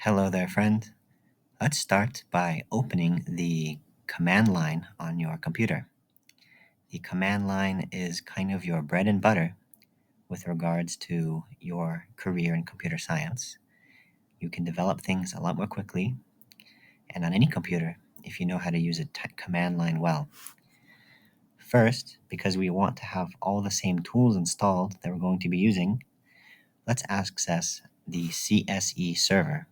Hello there, friend. Let's start by opening the command line on your computer. The command line is kind of your bread and butter with regards to your career in computer science. You can develop things a lot more quickly and on any computer if you know how to use a command line well. First, because we want to have all the same tools installed that we're going to be using, let's access the CSE server.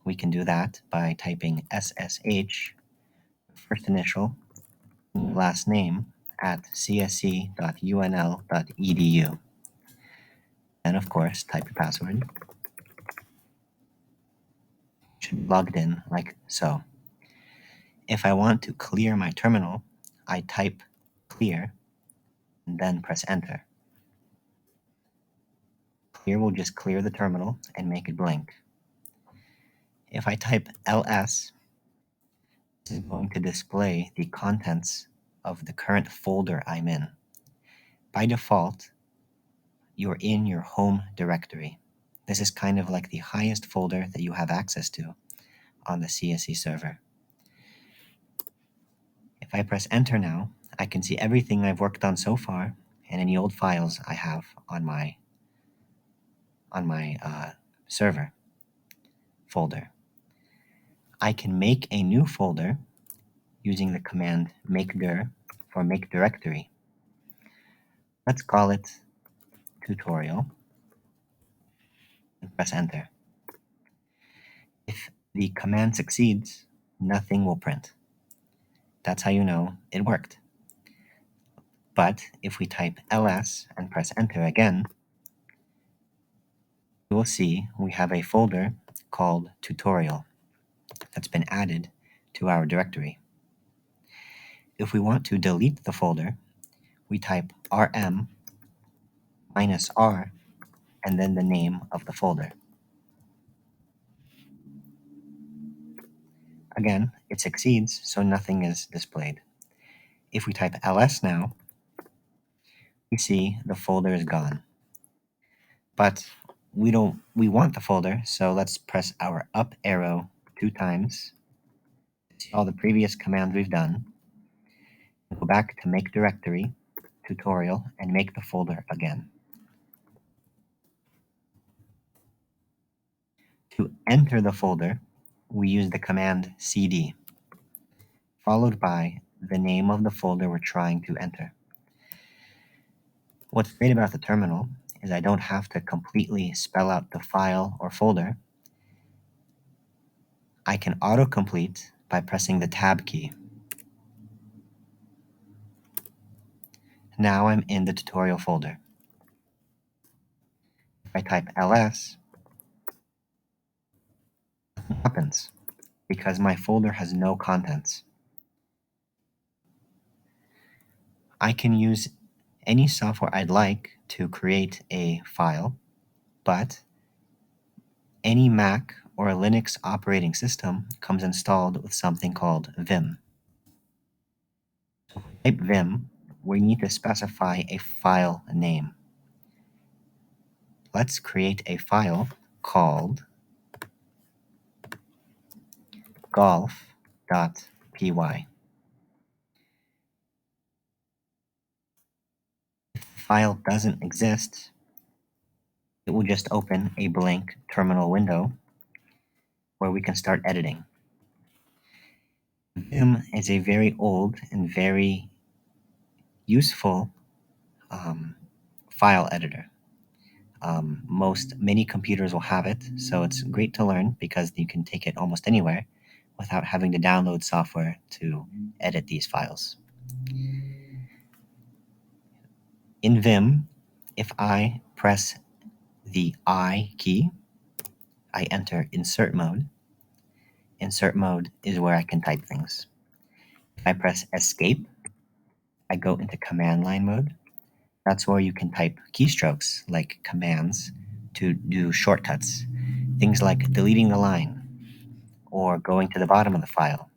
We can do that by typing SSH, first initial, last name, at csc.unl.edu. And of course, type your password. Should be logged in like so. If I want to clear my terminal, I type clear and then press enter. Clear will just clear the terminal and make it blank. If I type ls, this is going to display the contents of the current folder I'm in. By default, you're in your home directory. This is kind of like the highest folder that you have access to on the CSE server. If I press enter now, I can see everything I've worked on so far and any old files I have on my server folder. I can make a new folder using the command makedir for make directory. Let's call it tutorial and press enter. If the command succeeds, nothing will print. That's how you know it worked. But if we type ls and press enter again, you will see we have a folder called tutorial that's been added to our directory. If we want to delete the folder, we type rm -r and then the name of the folder. Again, it succeeds, so nothing is displayed. If we type ls now, we see the folder is gone. But we want the folder, so let's press our up arrow 2 times to see all the previous commands we've done. Go back to make directory, tutorial, and make the folder again. To enter the folder, we use the command cd, followed by the name of the folder we're trying to enter. What's great about the terminal is I don't have to completely spell out the file or folder. I can autocomplete by pressing the tab key. Now I'm in the tutorial folder. If I type ls, nothing happens because my folder has no contents. I can use any software I'd like to create a file, but any Mac or Linux operating system comes installed with something called Vim. To type Vim, we need to specify a file name. Let's create a file called golf.py. If the file doesn't exist, it will just open a blank terminal window where we can start editing. Vim is a very old and very useful file editor. Many computers will have it, so it's great to learn because you can take it almost anywhere without having to download software to edit these files. In Vim, if I press the I key, I enter insert mode. Insert mode is where I can type things. If I press escape, I go into command line mode. That's where you can type keystrokes like commands to do shortcuts. Things like deleting the line, or going to the bottom of the file,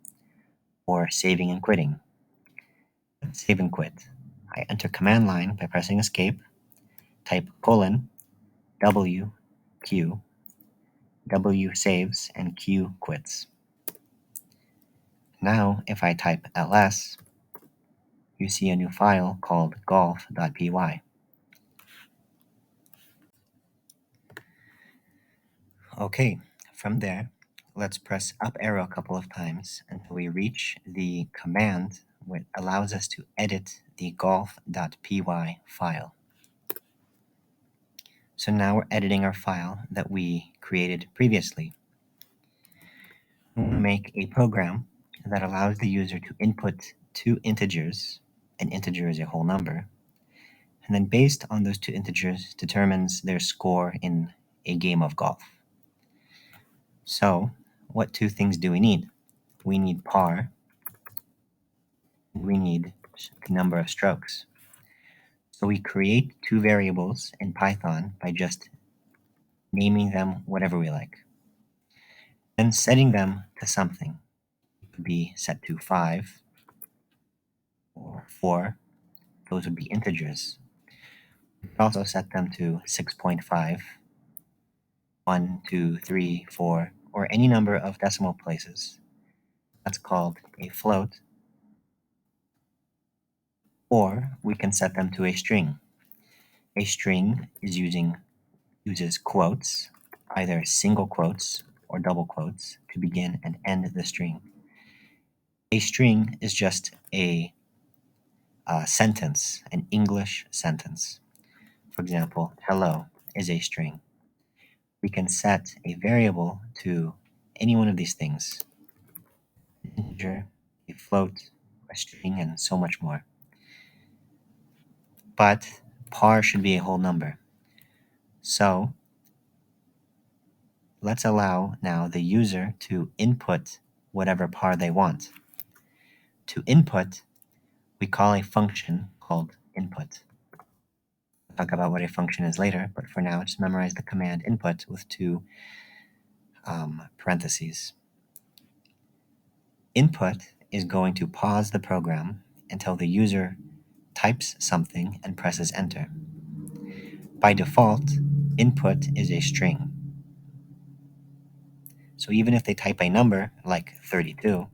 or saving and quitting. Let's save and quit. I enter command line by pressing escape, type : W, Q, W saves, and Q quits. Now, if I type ls, you see a new file called golf.py. Okay, from there, let's press up arrow a couple of times until we reach the command which allows us to edit the golf.py file. So now we're editing our file that we created previously. We want to make a program that allows the user to input two integers. An integer is a whole number. And then based on those two integers determines their score in a game of golf. So what two things do we need? We need par, and we need the number of strokes. So we create two variables in Python by just naming them whatever we like. Then setting them to something. It could be set to 5 or 4. Those would be integers. We could also set them to 6.5, 1, 2, 3, 4, or any number of decimal places. That's called a float. Or we can set them to a string. A string uses quotes, either single quotes or double quotes, to begin and end the string. A string is just a sentence, an English sentence. For example, hello is a string. We can set a variable to any one of these things: an integer, a float, a string, and so much more. But par should be a whole number. So let's allow now the user to input whatever par they want. To input, we call a function called input. We'll talk about what a function is later, but for now, just memorize the command input with two parentheses. Input is going to pause the program until the user types something and presses enter. By default, input is a string. So even if they type a number like 32,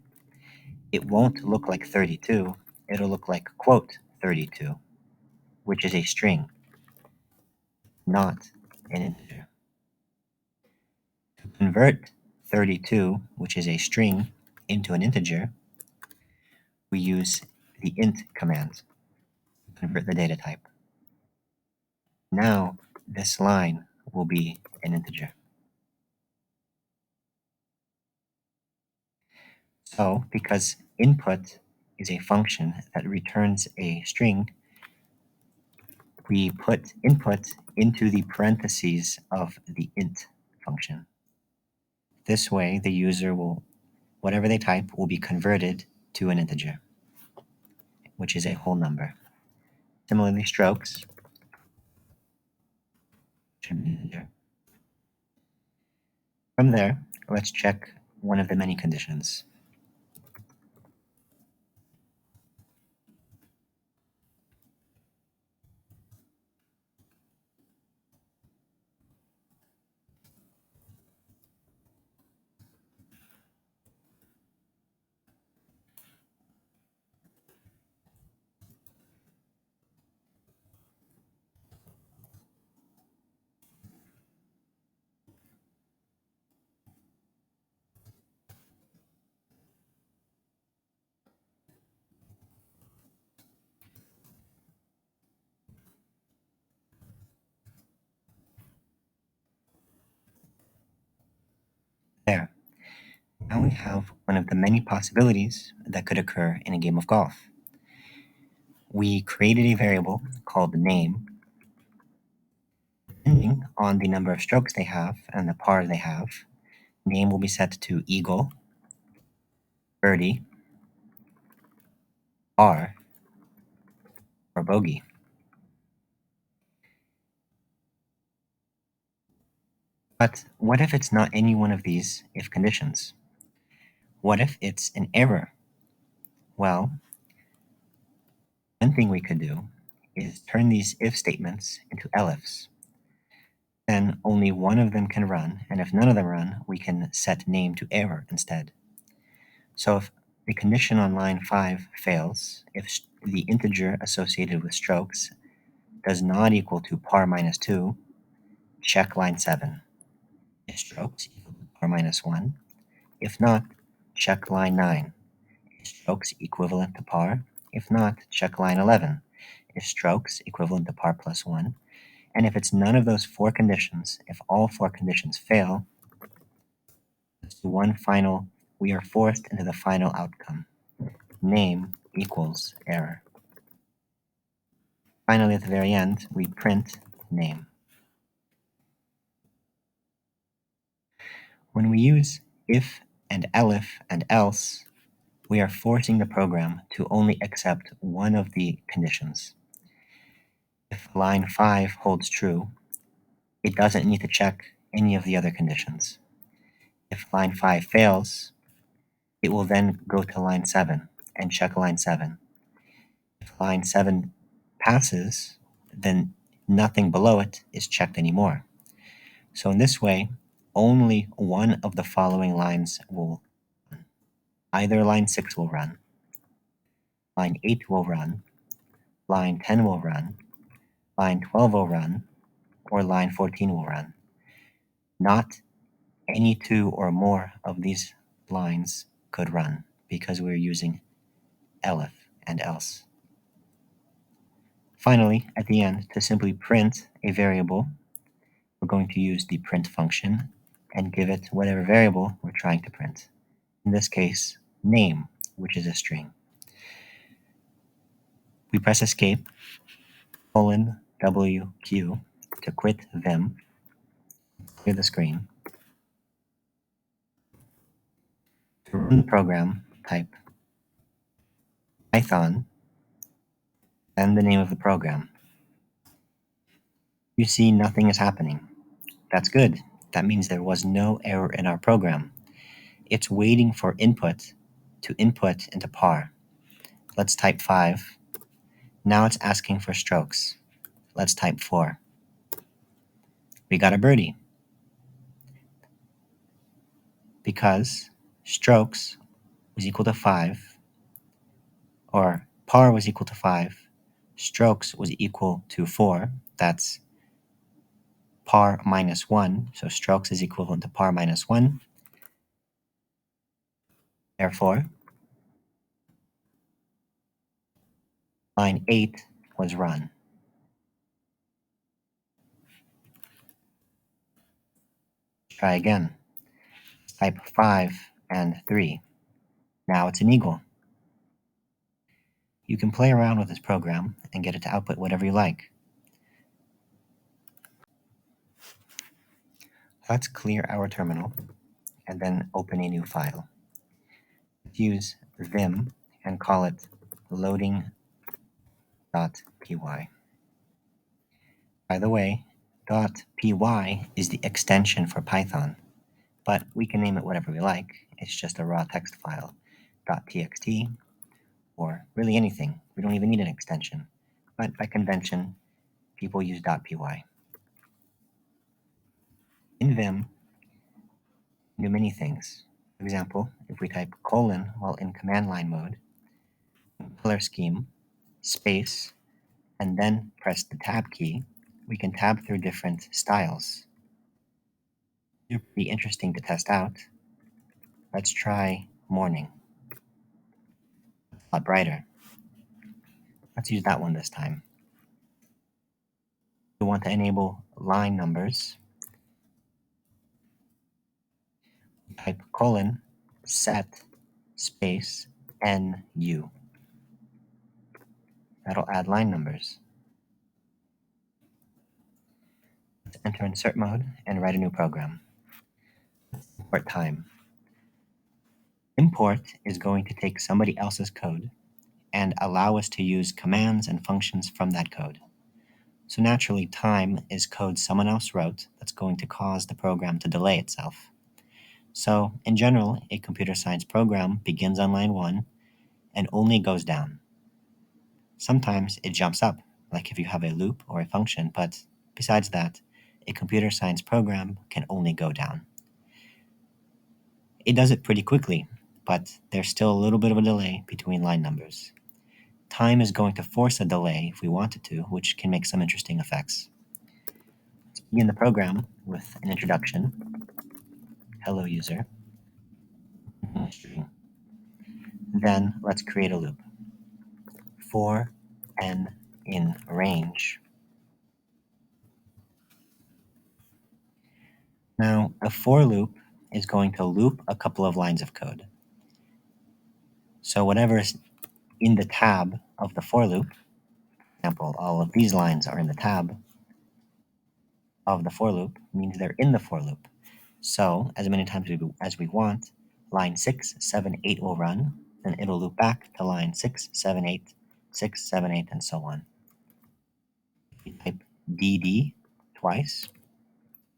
it won't look like 32, it'll look like quote 32, which is a string, not an integer. To convert 32, which is a string, into an integer, we use the int command to convert the data type. Now, this line will be an integer. So, because input is a function that returns a string, we put input into the parentheses of the int function. This way, the user will, whatever they type, will be converted to an integer, which is a whole number. Similarly, strokes should be an integer. From there, let's check one of the many conditions. There. Now we have one of the many possibilities that could occur in a game of golf. We created a variable called name. Depending on the number of strokes they have and the par they have, name will be set to eagle, birdie, par, or bogey. But what if it's not any one of these if conditions? What if it's an error? Well, one thing we could do is turn these if statements into elifs. Then only one of them can run, and if none of them run, we can set name to error instead. So if the condition on line 5 fails, if the integer associated with strokes does not equal to par minus 2, check line 7. If strokes equal to par minus 1, if not, check line 9. Is strokes equivalent to par? If not, check line 11. Is strokes equivalent to par plus 1? And if it's none of those four conditions, if all four conditions fail, let's do one final, we are forced into the final outcome. Name equals error. Finally, at the very end, we print name. When we use if and elif and else, we are forcing the program to only accept one of the conditions. If line 5 holds true, it doesn't need to check any of the other conditions. If line 5 fails, it will then go to line 7 and check line 7. If line 7 passes, then nothing below it is checked anymore. So in this way, only one of the following lines will run. Either line 6 will run, line 8 will run, line 10 will run, line 12 will run, or line 14 will run. Not any two or more of these lines could run because we're using elif and else. Finally, at the end, to simply print a variable, we're going to use the print function and give it whatever variable we're trying to print. In this case, name, which is a string. We press escape, :WQ to quit Vim, clear the screen. To run the program, type Python, then the name of the program. You see nothing is happening. That's good. That means there was no error in our program. It's waiting for input to input into par. Let's type 5. Now it's asking for strokes. Let's type 4. We got a birdie. Because strokes was equal to 5, or par was equal to 5, strokes was equal to 4. That's par minus 1. So strokes is equivalent to par minus 1. Therefore, line 8 was run. Try again. Type 5 and 3. Now it's an eagle. You can play around with this program and get it to output whatever you like. Let's clear our terminal and then open a new file. Let's use vim and call it loading.py. By the way, .py is the extension for Python, but we can name it whatever we like. It's just a raw text file. .txt, or really anything. We don't even need an extension. But by convention, people use .py. In Vim, do many things. For example, if we type colon while in command line mode, color scheme, space, and then press the tab key, we can tab through different styles. They're pretty interesting to test out. Let's try morning. A lot brighter. Let's use that one this time. We want to enable line numbers. Type colon set space NU. That'll add line numbers. Let's enter insert mode and write a new program. Import time. Import is going to take somebody else's code and allow us to use commands and functions from that code. So naturally, time is code someone else wrote that's going to cause the program to delay itself. So in general, a computer science program begins on line 1 and only goes down. Sometimes it jumps up, like if you have a loop or a function, but besides that, a computer science program can only go down. It does it pretty quickly, but there's still a little bit of a delay between line numbers. Time is going to force a delay if we want it to, which can make some interesting effects. Let's begin the program with an introduction. Hello, user. Then let's create a loop. For n in range. Now, the for loop is going to loop a couple of lines of code. So whatever is in the tab of the for loop, for example, all of these lines are in the tab of the for loop, means they're in the for loop. So as many times as we want, line 6, 7, 8 will run, then it'll loop back to line 6, 7, 8, 6, 7, 8, and so on. We type dd twice,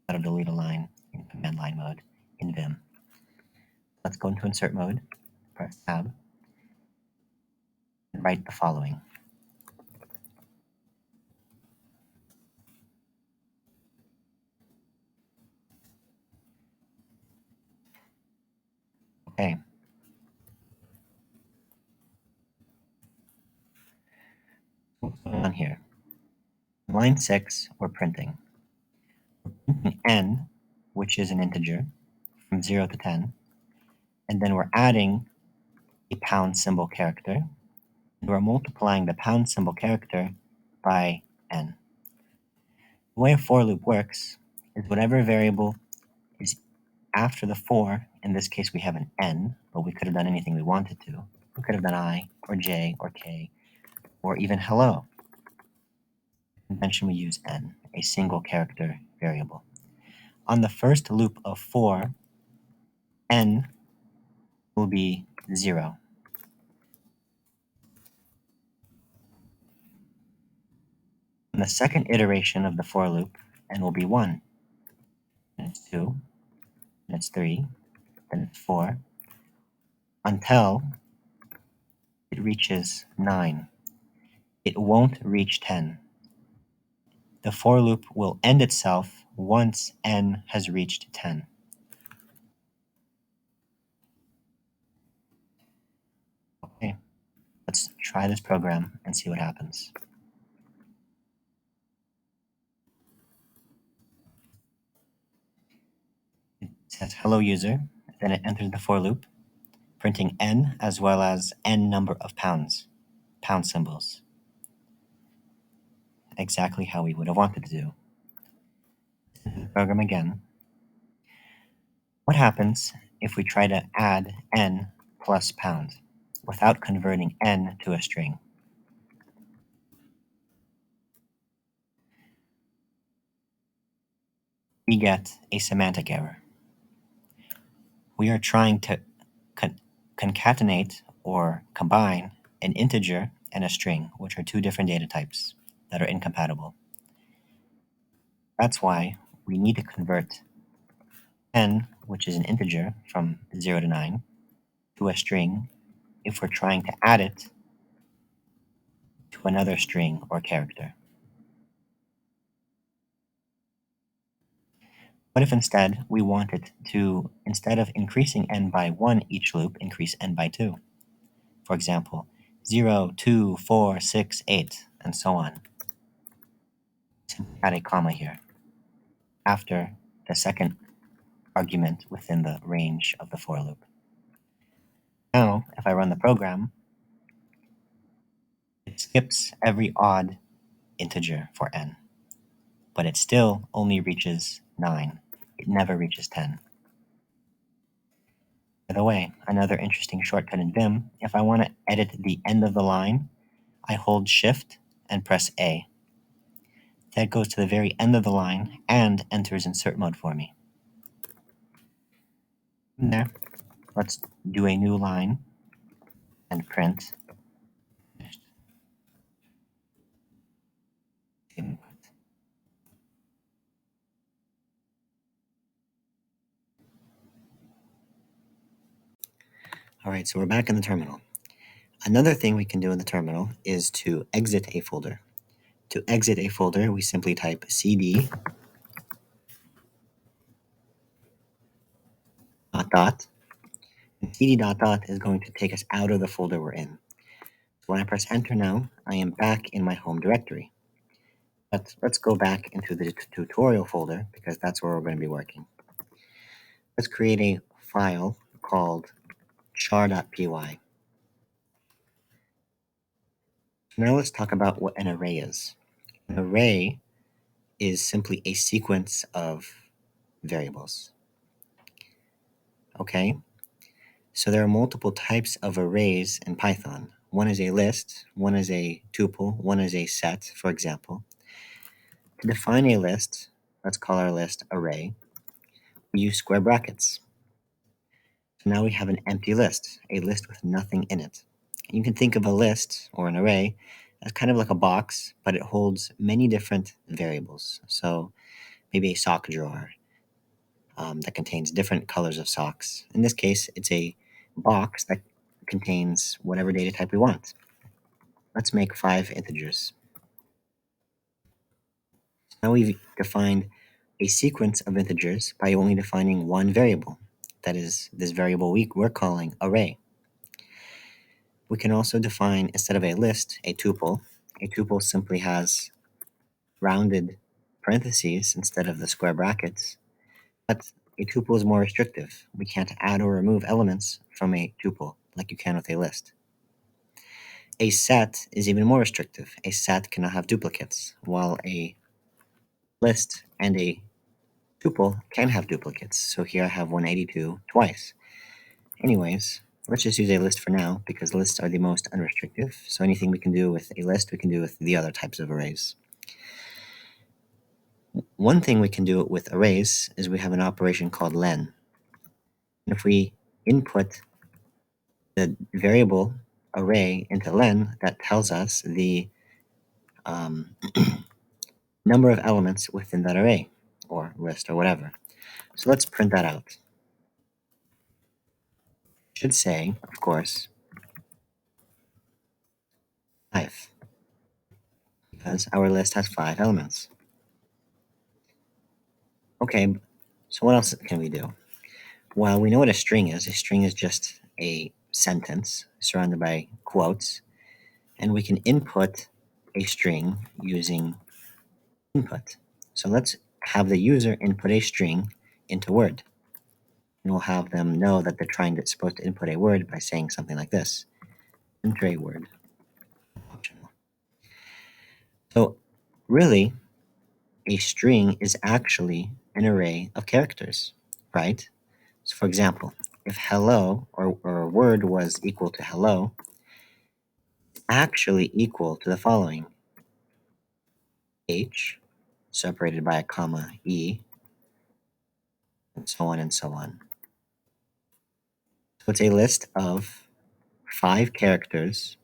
that'll delete a line in command line mode in Vim. Let's go into insert mode, press tab, and write the following. Okay. What's going on here? Line 6, we're printing. We're printing n, which is an integer, from 0 to 10, and then we're adding a pound symbol character, and we're multiplying the pound symbol character by n. The way a for loop works is whatever variable is after the for, in this case we have an n, but we could have done anything we wanted to. We could have done I, or j, or k, or even hello. In convention we use n, a single character variable. On the first loop of for, n will be 0. On the second iteration of the for loop, n will be 1. Then it's 2, then it's 3, then it's 4, until it reaches 9. It won't reach 10. The for loop will end itself once n has reached 10. Okay, let's try this program and see what happens. It says hello user, then it enters the for loop, printing n as well as n number of pound symbols. Exactly how we would have wanted to do. Program again. What happens if we try to add n plus pound without converting n to a string? We get a semantic error. We are trying to concatenate or combine an integer and a string, which are two different data types that are incompatible. That's why we need to convert n, which is an integer from 0 to 9, to a string if we're trying to add it to another string or character. What if instead we wanted to, instead of increasing n by 1 each loop, increase n by 2? For example, 0, 2, 4, 6, 8, and so on. Simply add a comma here after the second argument within the range of the for loop. Now, if I run the program, it skips every odd integer for n, but it still only reaches 9. It never reaches 10. By the way, another interesting shortcut in Vim, if I want to edit the end of the line, I hold Shift and press A. That goes to the very end of the line and enters insert mode for me. From there, let's do a new line and print input. All right, so we're back in the terminal. Another thing we can do in the terminal is to exit a folder. To exit a folder, we simply type cd dot, and cd dot dot is going to take us out of the folder we're in. So when I press enter now, I am back in my home directory. But let's go back into the tutorial folder because that's where we're going to be working. Let's create a file called char.py. Now let's talk about what an array is. An array is simply a sequence of variables. Okay? So there are multiple types of arrays in Python. One is a list, one is a tuple, one is a set, for example. To define a list, let's call our list array. We use square brackets. So now we have an empty list, a list with nothing in it. You can think of a list or an array as kind of like a box, but it holds many different variables. So maybe a sock drawer that contains different colors of socks. In this case, it's a box that contains whatever data type we want. Let's make 5 integers. Now we've defined a sequence of integers by only defining one variable. That is this variable we're calling array. We can also define, instead of a list, a tuple. A tuple simply has rounded parentheses instead of the square brackets, but a tuple is more restrictive. We can't add or remove elements from a tuple like you can with a list. A set is even more restrictive. A set cannot have duplicates, while a list and a tuple can have duplicates. So here I have 182 twice. Anyways, let's just use a list for now because lists are the most unrestrictive. So anything we can do with a list, we can do with the other types of arrays. One thing we can do with arrays is we have an operation called len. If we input the variable array into len, that tells us the number of elements within that array or list or whatever. So let's print that out. It should say, of course, 5, because our list has 5 elements. Okay, so what else can we do? Well, we know what a string is. A string is just a sentence surrounded by quotes, and we can input a string using input. So let's have the user input a string into Word. And we'll have them know that supposed to input a word by saying something like this. Enter a word. Optional. So really, a string is actually an array of characters, right? So for example, if hello or a word was equal to hello, it's actually equal to the following. H separated by a comma, E, and so on and so on. So it's a list of 5 characters,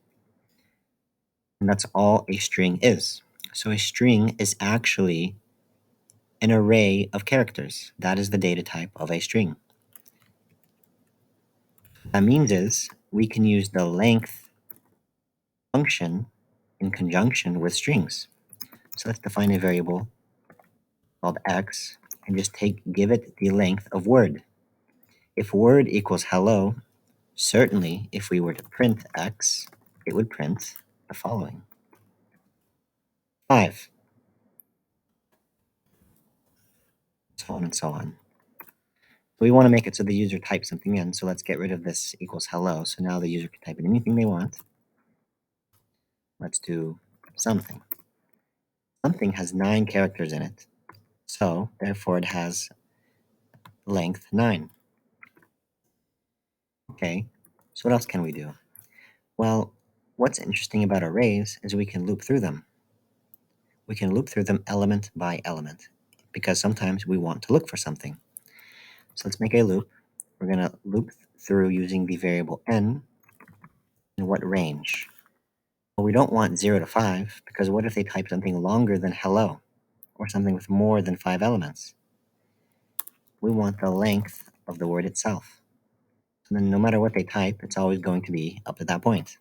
and that's all a string is. So a string is actually an array of characters. That is the data type of a string. What that means is we can use the length function in conjunction with strings. So let's define a variable called x and just give it the length of word. If word equals hello, certainly if we were to print x, it would print the following. 5. So on and so on. We want to make it so the user types something in, so let's get rid of this equals hello. So now the user can type in anything they want. Let's do something. Something has 9 characters in it, so therefore it has length 9. Okay, so what else can we do? Well, what's interesting about arrays is we can loop through them. We can loop through them element by element, because sometimes we want to look for something. So let's make a loop. We're going to loop through using the variable n in what range? Well, we don't want 0 to 5, because what if they type something longer than hello, or something with more than 5 elements? We want the length of the word itself. So then no matter what they type, it's always going to be up to that point.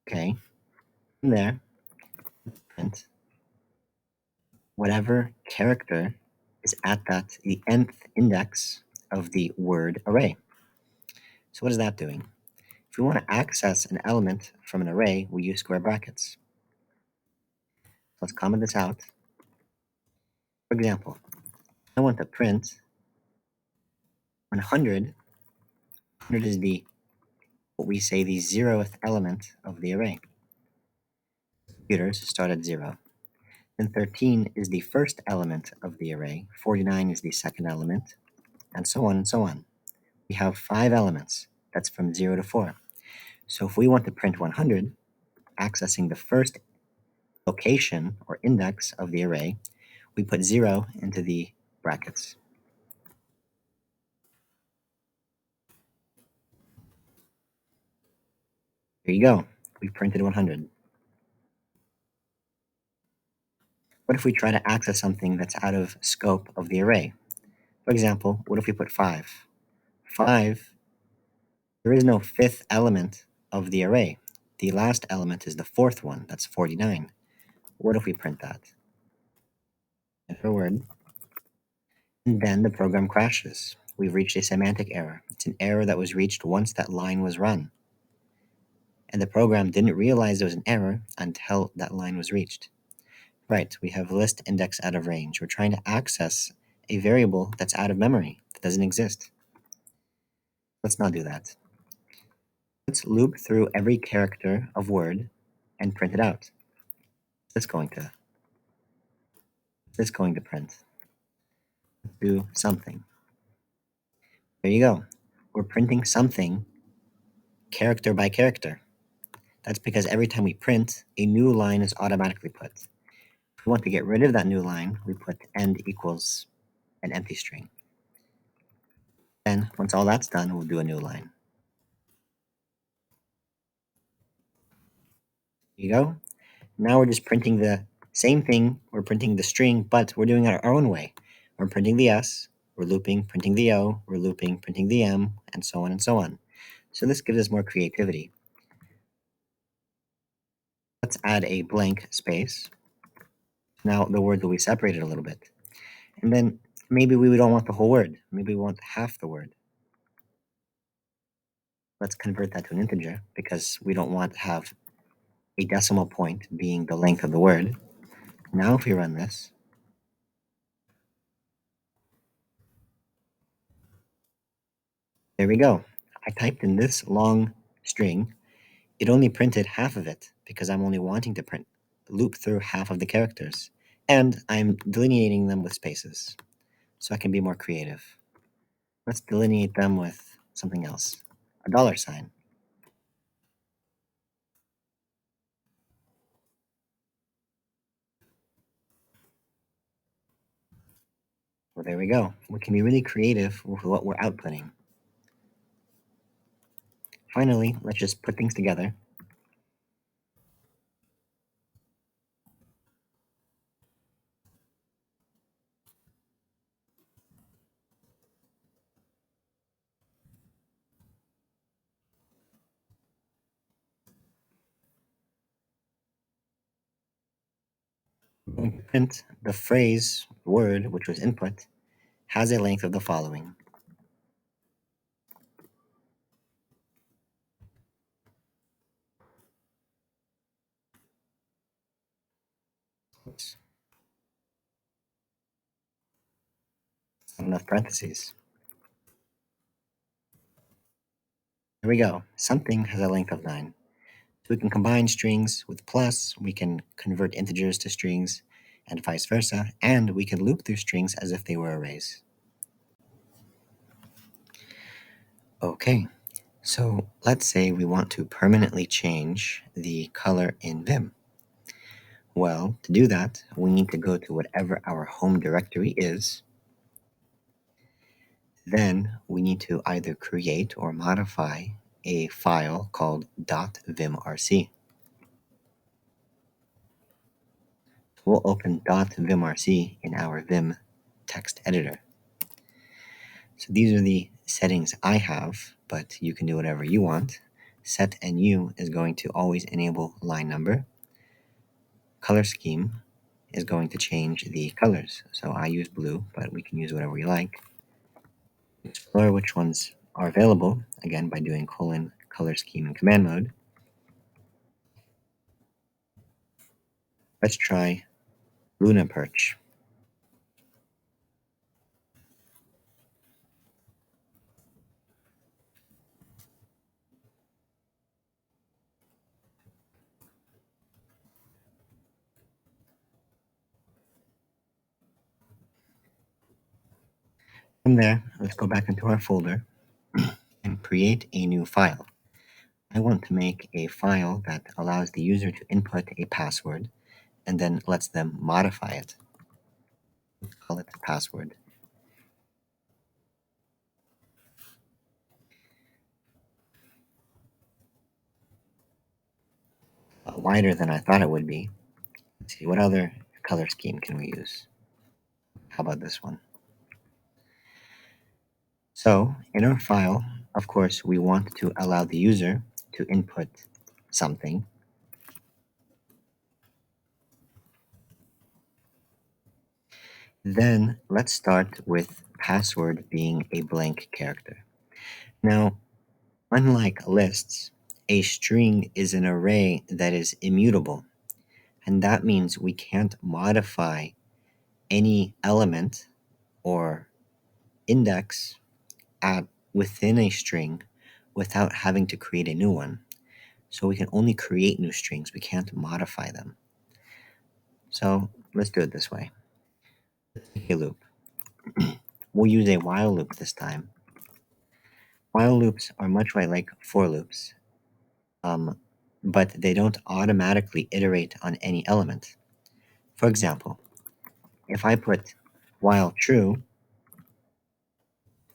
Okay, from there, print whatever character is at the nth index of the word array. So what is that doing? If we want to access an element from an array, we use square brackets. Let's comment this out. For example, I want to print 100. 100 is what we say the 0th element of the array. Computers start at 0. Then 13 is the first element of the array, 49 is the second element, and so on and so on. We have 5 elements. That's from 0 to 4. So if we want to print 100, accessing the first location or index of the array, we put 0 into the brackets. There you go. We printed 100. What if we try to access something that's out of scope of the array? For example, what if we put 5? 5, there is no 5th element of the array. The last element is the 4th one, that's 49. What if we print that? Enter a word. And then the program crashes. We've reached a semantic error. It's an error that was reached once that line was run. And the program didn't realize there was an error until that line was reached. Right, we have list index out of range. We're trying to access a variable that's out of memory, that doesn't exist. Let's not do that. Let's loop through every character of word and print it out. What's this going to print? Do something. There you go. We're printing something character by character. That's because every time we print, a new line is automatically put. If we want to get rid of that new line, we put end equals an empty string. Then, once all that's done, we'll do a new line. There you go. Now we're just printing the same thing. We're printing the string, but we're doing it our own way. We're printing the S, we're looping, printing the O, we're looping, printing the M, and so on and so on. So this gives us more creativity. Let's add a blank space. Now the word will be separated a little bit. And then maybe we don't want the whole word. Maybe we want half the word. Let's convert that to an integer because we don't want to have a decimal point being the length of the word. Now if we run this, there we go. I typed in this long string. It only printed half of it because I'm only wanting to loop through half of the characters. And I'm delineating them with spaces so I can be more creative. Let's delineate them with something else, a dollar sign. Well, there we go. We can be really creative with what we're outputting. Finally, let's just put things together. We're going to print the phrase word, which was input, has a length of the following. Oops. Not enough parentheses. There we go. Something has a length of 9. So we can combine strings with plus, we can convert integers to strings, and vice versa, and we can loop through strings as if they were arrays. Okay, so let's say we want to permanently change the color in Vim. Well, to do that, we need to go to whatever our home directory is. Then we need to either create or modify a file called .vimrc. We'll open .vimrc in our Vim text editor. So these are the settings I have, but you can do whatever you want. Set NU is going to always enable line number. Color scheme is going to change the colors. So I use blue, but we can use whatever we like. Explore which ones are available, again by doing colon color scheme in command mode. Let's try Luna Perch. From there, let's go back into our folder and create a new file. I want to make a file that allows the user to input a password and then lets them modify it. Let's call it password. Wider than I thought it would be. Let's see, what other color scheme can we use? How about this one? So in our file, of course, we want to allow the user to input something. Then let's start with password being a blank character. Now, unlike lists, a string is an array that is immutable, and that means we can't modify any element or index at within a string without having to create a new one. So we can only create new strings, we can't modify them. So let's do it this way. Let's take a loop. We'll use a while loop this time. While loops are much like for loops, but they don't automatically iterate on any element. For example, if I put while true,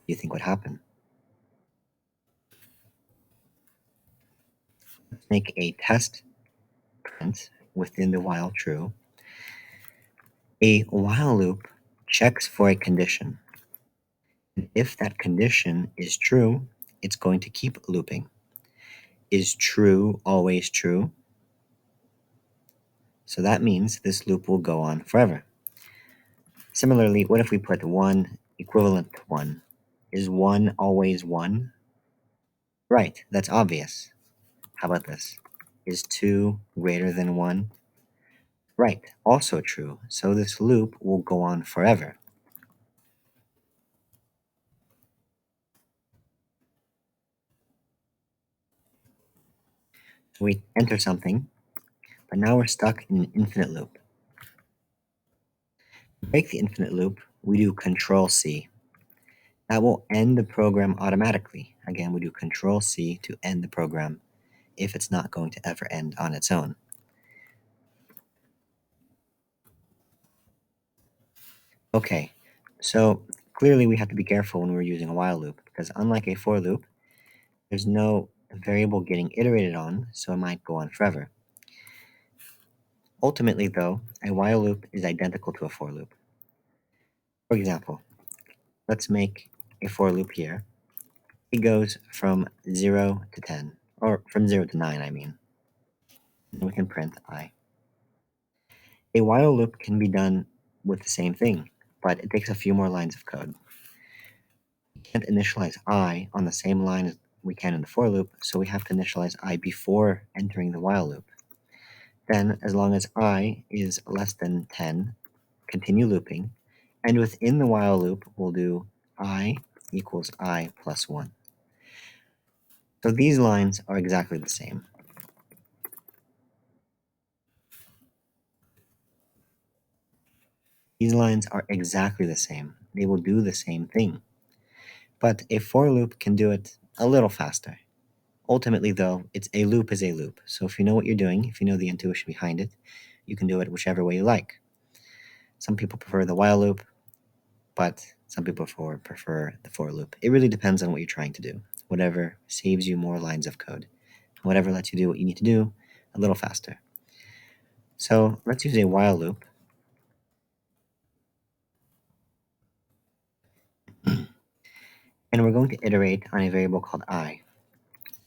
you think would happen? Let's make a test print within the while true. A while loop checks for a condition. And if that condition is true, it's going to keep looping. Is true always true? So that means this loop will go on forever. Similarly, what if we put 1 equivalent to 1? Is 1 always 1? Right, that's obvious. How about this? Is 2 greater than 1? Right, also true. So this loop will go on forever. So we enter something, but now we're stuck in an infinite loop. To break the infinite loop, we do Control C. That will end the program automatically. Again, we do Control C to end the program if it's not going to ever end on its own. Okay, so clearly we have to be careful when we're using a while loop, because unlike a for loop, there's no variable getting iterated on, so it might go on forever. Ultimately, though, a while loop is identical to a for loop. For example, let's make a for loop here. It goes from 0 to 10, or from 0 to 9, I mean. And we can print I. A while loop can be done with the same thing, but it takes a few more lines of code. We can't initialize I on the same line as we can in the for loop, so we have to initialize I before entering the while loop. Then, as long as I is less than 10, continue looping, and within the while loop, we'll do I equals I plus 1. So these lines are exactly the same. These lines are exactly the same. They will do the same thing. But a for loop can do it a little faster. Ultimately, though, it's a loop is a loop. So if you know what you're doing, if you know the intuition behind it, you can do it whichever way you like. Some people prefer the while loop, but some people prefer the for loop. It really depends on what you're trying to do. Whatever saves you more lines of code. Whatever lets you do what you need to do a little faster. So let's use a while loop. And we're going to iterate on a variable called I.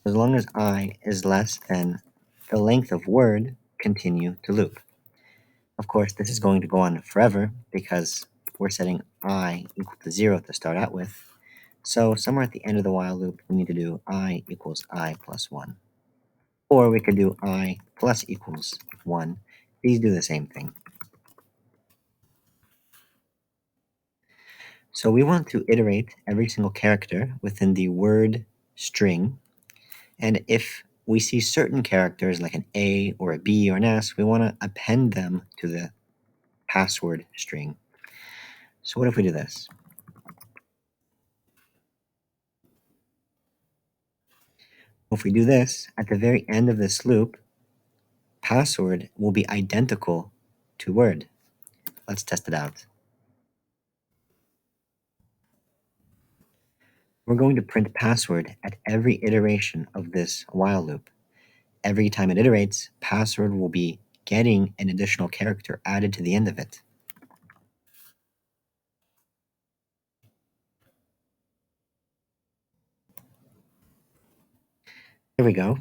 As long as I is less than the length of word, continue to loop. Of course, this is going to go on forever because we're setting I equal to 0 to start out with. So somewhere at the end of the while loop, we need to do I equals I plus 1. Or we could do I plus equals 1. These do the same thing. So we want to iterate every single character within the word string. And if we see certain characters like an A or a B or an S, we want to append them to the password string. So what if we do this? If we do this, at the very end of this loop, password will be identical to word. Let's test it out. We're going to print password at every iteration of this while loop. Every time it iterates, password will be getting an additional character added to the end of it. Here we go.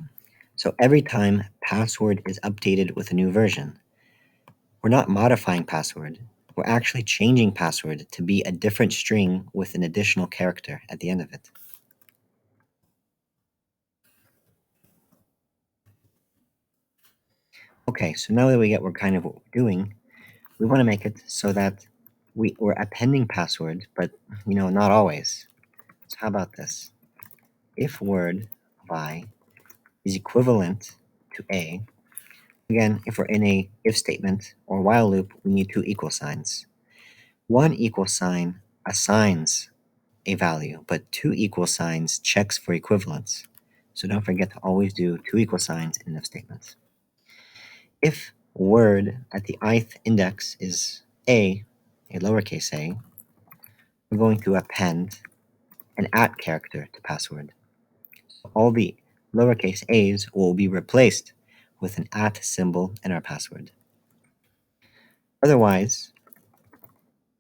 So every time password is updated with a new version, we're not modifying password. We're actually changing password to be a different string with an additional character at the end of it. Okay, so now that we get what we're doing, we want to make it so that we're appending password, but not always. So how about this? If word of I is equivalent to A, again, if we're in a if statement or while loop, we need two equal signs. One equal sign assigns a value, but two equal signs checks for equivalence. So don't forget to always do two equal signs in if statements. If word at the ith index is a lowercase a, we're going to append an at character to password. All the lowercase a's will be replaced with an at symbol in our password. Otherwise,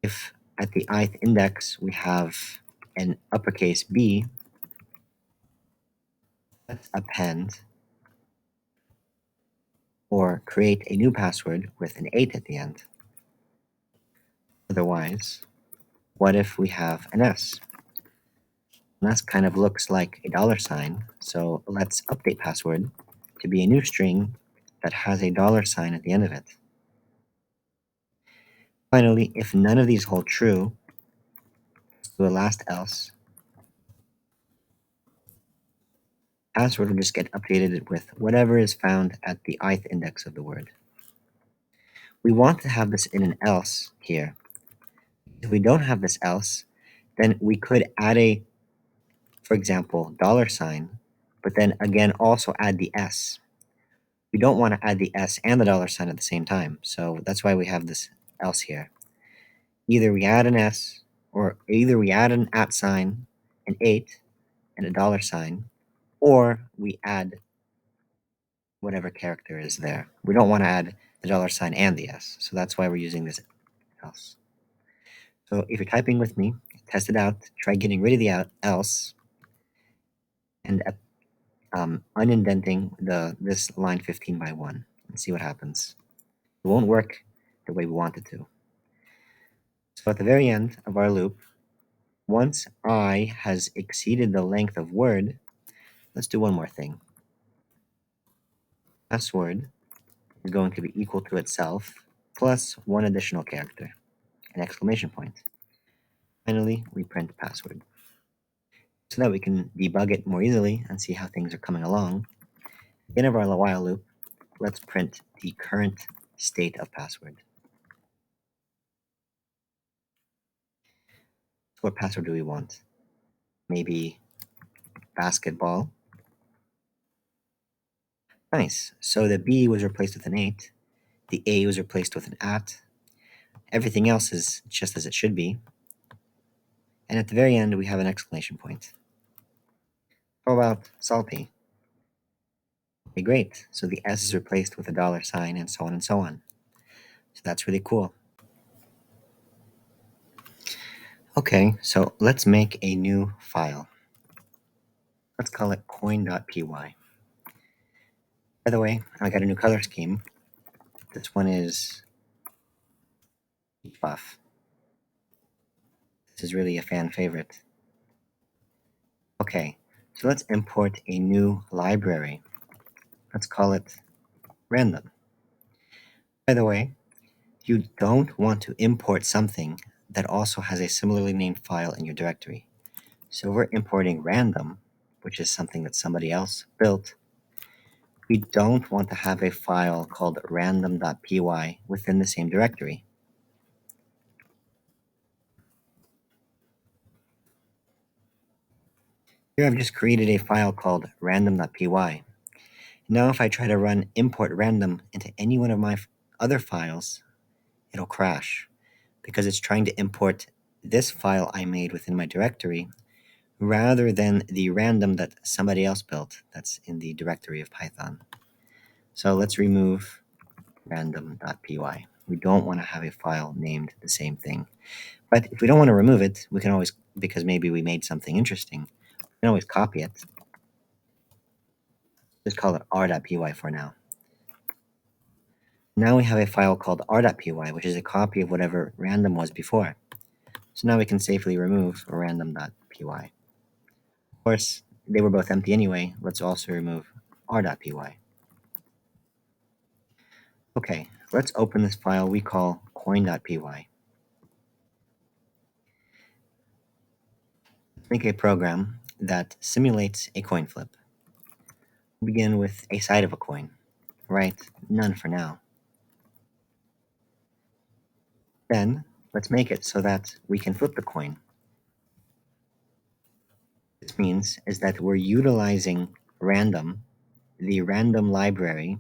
if at the ith index we have an uppercase B, let's append or create a new password with an 8 at the end. Otherwise, what if we have an S? An S kind of looks like a dollar sign, so let's update password to be a new string that has a dollar sign at the end of it. Finally, if none of these hold true, let's do a last else. Password will just get updated with whatever is found at the ith index of the word. We want to have this in an else here. If we don't have this else, then we could add a, for example, dollar sign, but then again also add the S. We don't want to add the S and the dollar sign at the same time, so that's why we have this else here. Either we add an S, or either we add an at sign, an 8, and a dollar sign, or we add whatever character is there. We don't want to add the dollar sign and the S, so that's why we're using this else. So if you're typing with me, test it out, try getting rid of the else, and unindenting this line 15 by 1 and see what happens. It won't work the way we want it to. So at the very end of our loop, once I has exceeded the length of word, let's do one more thing. Password is going to be equal to itself plus one additional character, an exclamation point. Finally, we print password. So that we can debug it more easily and see how things are coming along. At the end of our while loop, let's print the current state of password. So what password do we want? Maybe basketball. Nice. So the B was replaced with an 8. The A was replaced with an at. Everything else is just as it should be. And at the very end, we have an exclamation point. How about salty? Okay, great. So the S is replaced with a dollar sign and so on and so on. So that's really cool. Okay, so let's make a new file. Let's call it coin.py. By the way, I got a new color scheme. This one is buff. This is really a fan favorite. Okay, so let's import a new library. Let's call it random. By the way, you don't want to import something that also has a similarly named file in your directory. So we're importing random, which is something that somebody else built. We don't want to have a file called random.py within the same directory. Here I've just created a file called random.py. Now if I try to run import random into any one of my other files, it'll crash because it's trying to import this file I made within my directory rather than the random that somebody else built that's in the directory of Python. So let's remove random.py. We don't want to have a file named the same thing. But if we don't want to remove it, we can always, because maybe we made something interesting, we can always copy it. Just call it r.py for now. Now we have a file called r.py, which is a copy of whatever random was before. So now we can safely remove random.py. Of course, they were both empty anyway. Let's also remove r.py. Okay, let's open this file we call coin.py. Make a program that simulates a coin flip. We'll begin with a side of a coin. Right, none for now. Then, let's make it so that we can flip the coin. This means is that we're utilizing random, the random library.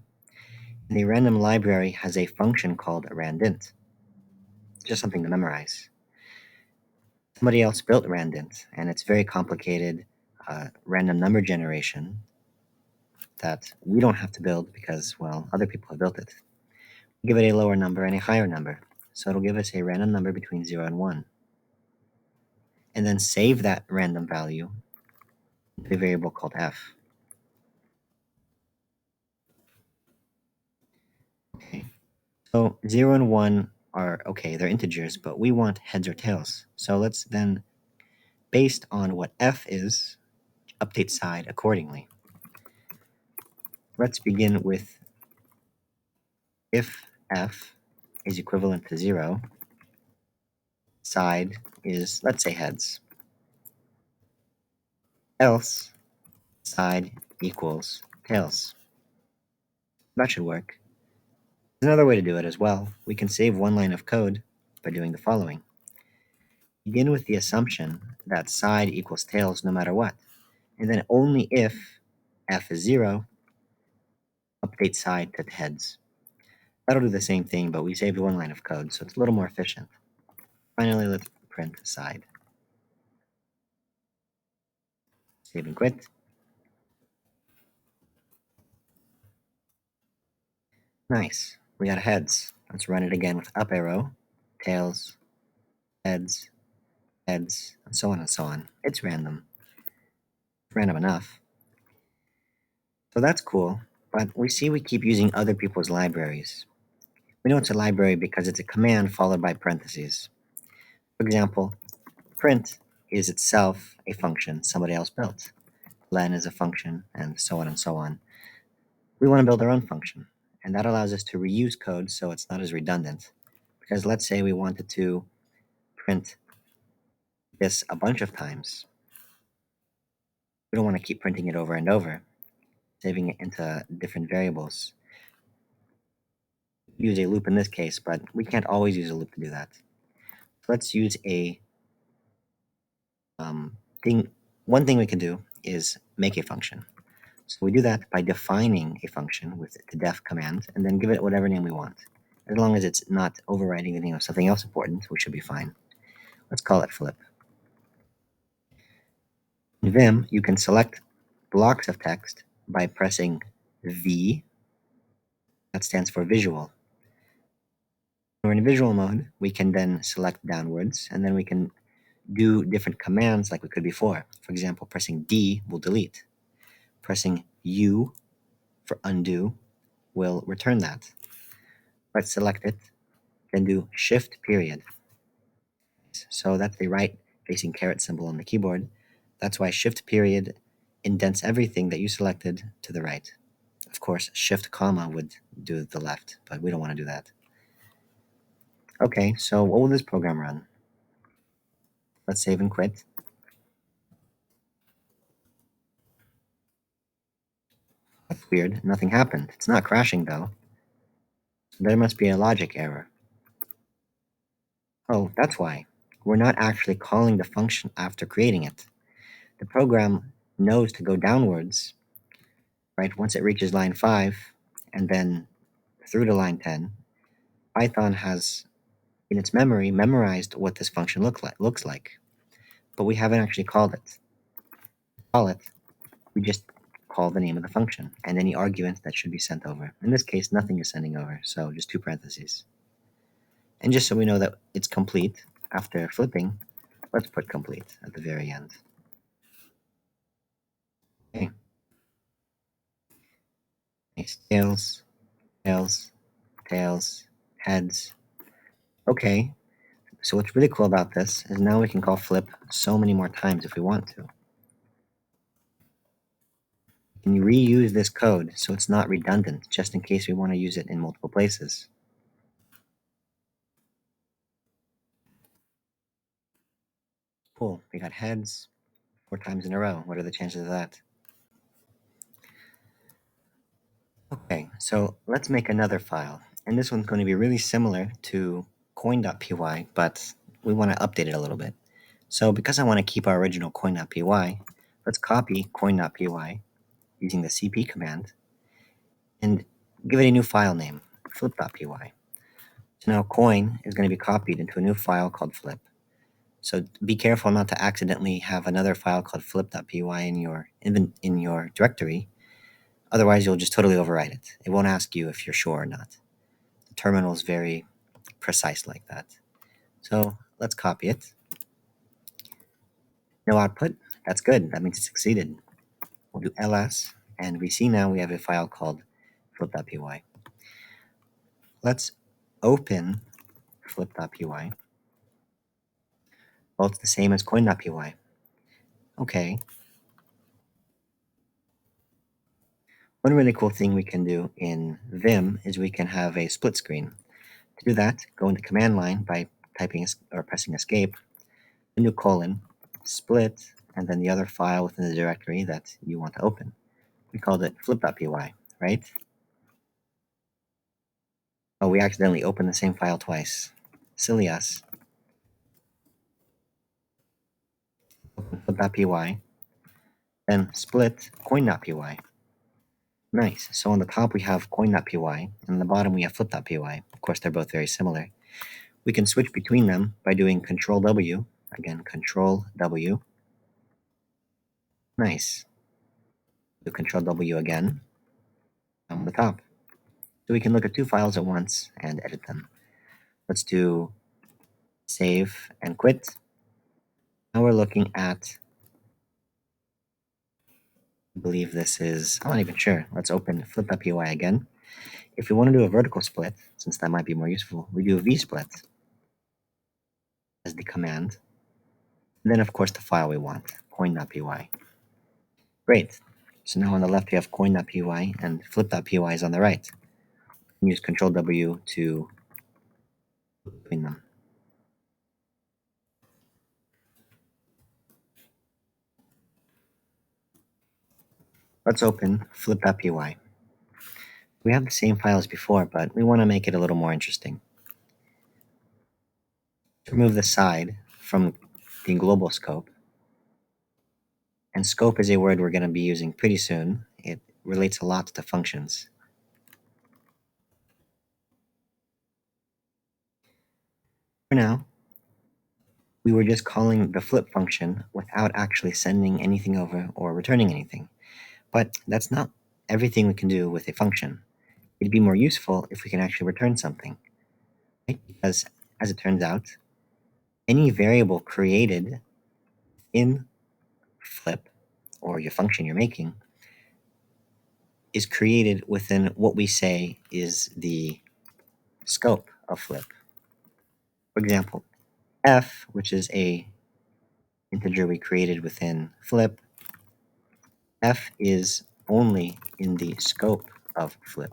And the random library has a function called randint. It's just something to memorize. Somebody else built randint, and it's very complicated random number generation that we don't have to build because, well, other people have built it. Give it a lower number and a higher number. So it'll give us a random number between 0 and 1. And then save that random value to a variable called f. Okay. So 0 and 1 are, okay, they're integers, but we want heads or tails. So let's then, based on what f is, update side accordingly. Let's begin with if f is equivalent to 0, side is, let's say, heads. Else, side equals tails. That should work. There's another way to do it as well. We can save one line of code by doing the following. Begin with the assumption that side equals tails no matter what, and then only if f is 0, update side to heads. That'll do the same thing, but we saved one line of code, so it's a little more efficient. Finally, let's print side. Save and quit. Nice. We got heads. Let's run it again with up arrow, tails, heads, heads, and so on and so on. It's random. Random enough. So that's cool, but we see we keep using other people's libraries. We know it's a library because it's a command followed by parentheses. For example, print is itself a function somebody else built. Len is a function, and so on and so on. We want to build our own function, and that allows us to reuse code so it's not as redundant. Because let's say we wanted to print this a bunch of times. We don't want to keep printing it over and over, saving it into different variables. Use a loop in this case, but we can't always use a loop to do that. So let's use a thing. One thing we can do is make a function. So we do that by defining a function with the def command and then give it whatever name we want. As long as it's not overriding the name of something else important, we should be fine. Let's call it flip. In Vim, you can select blocks of text by pressing V. That stands for visual. When we're in visual mode, we can then select downwards, and then we can do different commands like we could before. For example, pressing D will delete. Pressing U for undo will return that. Let's select it then do shift period. So that's the right facing caret symbol on the keyboard. That's why shift period indents everything that you selected to the right. Of course, shift comma would do the left, but we don't want to do that. Okay, so what will this program run? Let's save and quit. That's weird, nothing happened. It's not crashing though. There must be a logic error. Oh, that's why. We're not actually calling the function after creating it. The program knows to go downwards, right, once it reaches line 5, and then through to line 10. Python has, in its memory, memorized what this function looks like, but we haven't actually called it. Call it, we just call the name of the function and any arguments that should be sent over. In this case, nothing is sending over, so just two parentheses. And just so we know that it's complete, after flipping, let's put complete at the very end. Okay. Nice. Tails, tails, tails, heads. Okay, so what's really cool about this is now we can call flip so many more times if we want to. Can you reuse this code so it's not redundant, just in case we want to use it in multiple places? Cool, we got heads 4 times in a row. What are the chances of that? Okay, so let's make another file. And this one's going to be really similar to coin.py, but we want to update it a little bit. So because I want to keep our original coin.py, let's copy coin.py using the cp command and give it a new file name, flip.py. So now coin is going to be copied into a new file called flip. So be careful not to accidentally have another file called flip.py in your directory. Otherwise, you'll just totally overwrite it. It won't ask you if you're sure or not. The terminal is very precise like that. So let's copy it. No output. That's good. That means it succeeded. We'll do ls, and we see now we have a file called flip.py. Let's open flip.py. Well, it's the same as coin.py. Okay. One really cool thing we can do in Vim is we can have a split screen. To do that, go into command line by typing or pressing escape, then do colon, split, and then the other file within the directory that you want to open. We called it flip.py, right? Oh, we accidentally opened the same file twice. Silly us. Open flip.py, then split coin.py. Nice. So on the top we have coin.py, and on the bottom we have flip.py. Of course, they're both very similar. We can switch between them by doing Control W. Again, Control W. Nice. Do Control W again on the top. So we can look at two files at once and edit them. Let's do save and quit. Now we're looking at, I believe this is, I'm not even sure. Let's open flip.py again. If we want to do a vertical split, since that might be more useful, we do vsplit as the command. And then, of course, the file we want, coin.py. Great. So now on the left, we have coin.py and flip.py is on the right. You can use Control W to between them. Let's open flip.py. We have the same file as before, but we want to make it a little more interesting. To remove the side from the global scope, and scope is a word we're going to be using pretty soon. It relates a lot to functions. For now, we were just calling the flip function without actually sending anything over or returning anything. But that's not everything we can do with a function. It'd be more useful if we can actually return something, right? Because as it turns out, any variable created in flip or your function you're making is created within what we say is the scope of flip. For example, f, which is a integer we created within flip, f is only in the scope of flip.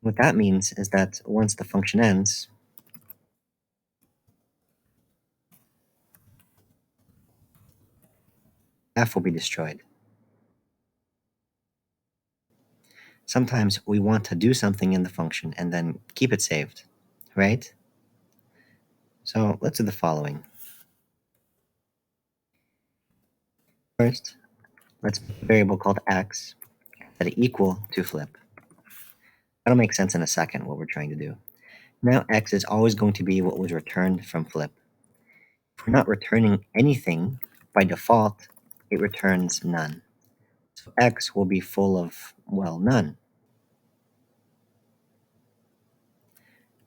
What that means is that once the function ends, f will be destroyed. Sometimes we want to do something in the function and then keep it saved, right? So let's do the following. First, let's make a variable called x that is equal to flip. That'll make sense in a second what we're trying to do. Now x is always going to be what was returned from flip. If we're not returning anything, by default, it returns none. So x will be full of, well, none.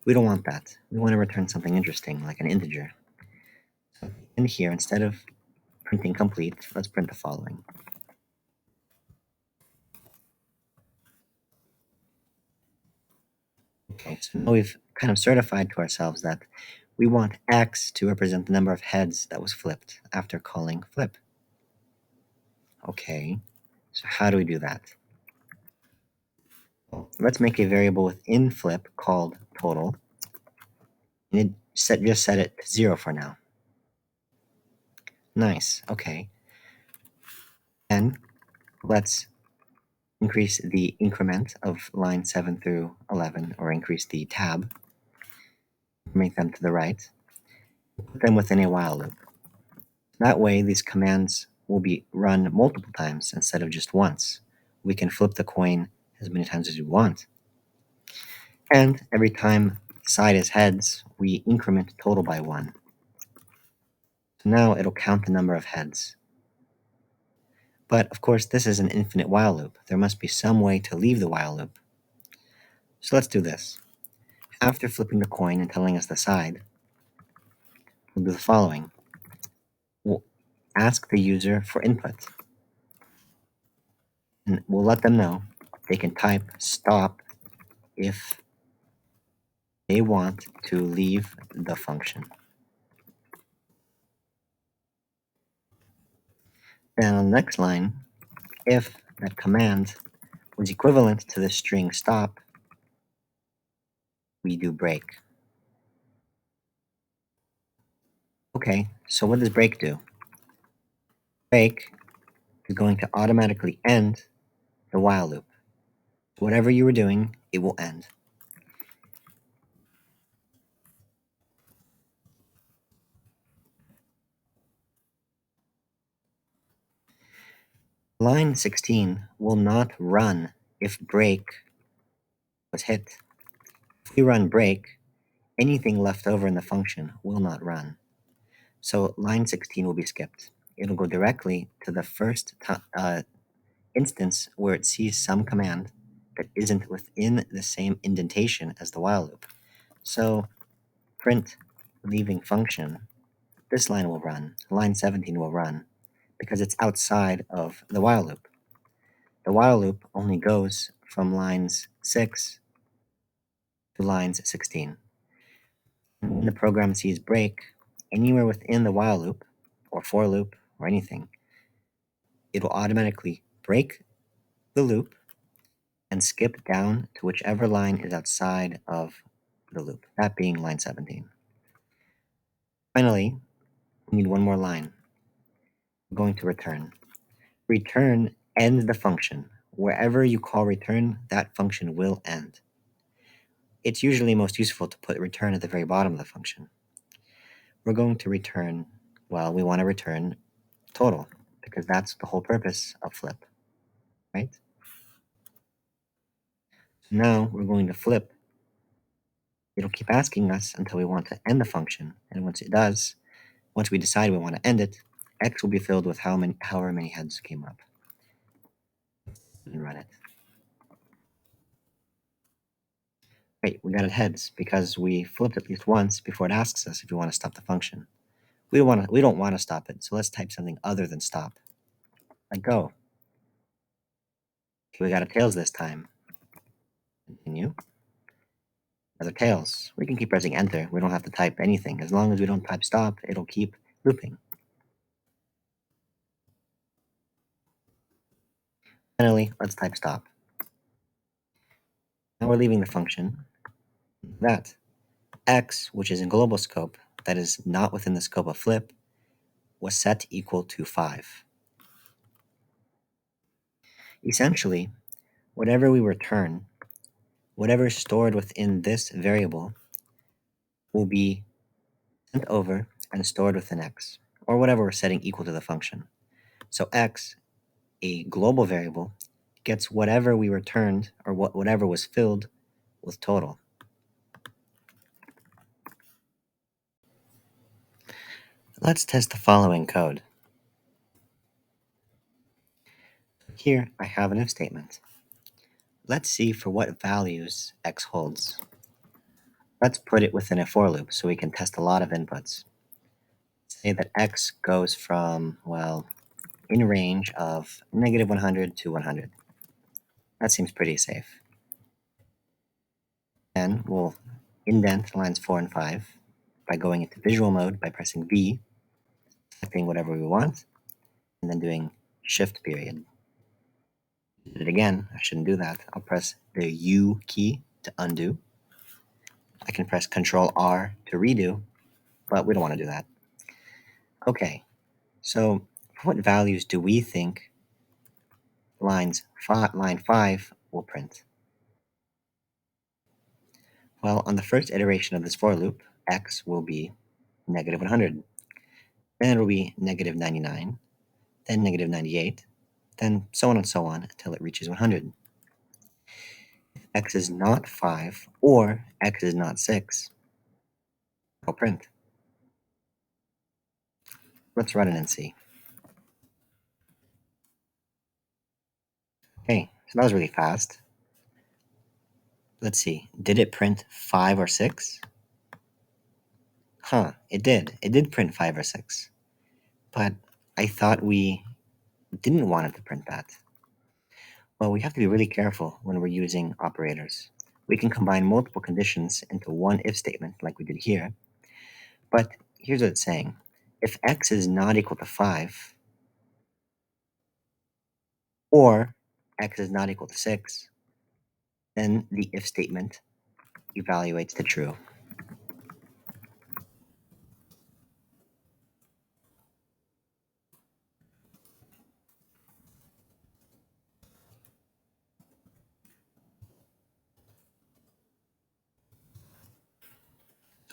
We don't want that. We want to return something interesting, like an integer. So in here, instead of printing complete, let's print the following. Okay, so now we've kind of certified to ourselves that we want x to represent the number of heads that was flipped after calling flip. Okay, so how do we do that? Well, let's make a variable within flip called total, and just set it to 0 for now. Nice, okay. And let's increase the increment of line 7 through 11, or increase the tab, make them to the right, put them within a while loop. That way, these commands will be run multiple times instead of just once. We can flip the coin as many times as we want. And every time the side is heads, we increment total by 1. So now it'll count the number of heads. But of course, this is an infinite while loop. There must be some way to leave the while loop. So let's do this. After flipping the coin and telling us the side, we'll do the following. We'll ask the user for input. And we'll let them know they can type stop if they want to leave the function. Then on the next line, if that command was equivalent to the string stop, we do break. Okay, so what does break do? Break is going to automatically end the while loop. Whatever you were doing, it will end. Line 16 will not run if break was hit. If we run break, anything left over in the function will not run. So line 16 will be skipped. It'll go directly to the first instance where it sees some command that isn't within the same indentation as the while loop. So print leaving function, this line will run, line 17 will run, because it's outside of the while loop. The while loop only goes from lines 6 to lines 16. When the program sees break anywhere within the while loop, or for loop, or anything, it will automatically break the loop and skip down to whichever line is outside of the loop, that being line 17. Finally, we need one more line. We're going to return. Return ends the function. Wherever you call return, that function will end. It's usually most useful to put return at the very bottom of the function. We're going to return, well, we want to return total, because that's the whole purpose of flip, right? So now we're going to flip. It'll keep asking us until we want to end the function, and once it does, once we decide we want to end it, x will be filled with however many heads came up. And run it. Wait, we got it heads because we flipped at least once before it asks us if we want to stop the function. We don't want to stop it, so let's type something other than stop. Like go. Okay, we got a tails this time. Continue. Other tails. We can keep pressing enter. We don't have to type anything. As long as we don't type stop, it'll keep looping. Finally, let's type stop. Now we're leaving the function. That x, which is in global scope, that is not within the scope of flip, was set equal to 5. Essentially, whatever we return, whatever is stored within this variable, will be sent over and stored within x, or whatever we're setting equal to the function. So x, a global variable, gets whatever we returned, or whatever was filled with total. Let's test the following code. Here I have an if statement. Let's see for what values x holds. Let's put it within a for loop so we can test a lot of inputs. Say that x goes from, well, in range of negative 100 to 100. That seems pretty safe. Then we'll indent lines 4 and 5 by going into visual mode by pressing V, typing whatever we want, and then doing shift period. Did it again. I shouldn't do that. I'll press the U key to undo. I can press Control R to redo, but we don't want to do that. Okay, so what values do we think line 5 will print? Well, on the first iteration of this for loop, x will be negative 100. Then it will be negative 99, then negative 98, then so on and so on until it reaches 100. If x is not 5 or x is not 6, I'll print. Let's run it and see. Okay, so that was really fast. Let's see, did it print 5 or 6? Huh, it did. It did print 5 or 6. But I thought we didn't want it to print that. Well, we have to be really careful when we're using operators. We can combine multiple conditions into one if statement like we did here. But here's what it's saying. If x is not equal to 5, or x is not equal to 6, then the if statement evaluates to true.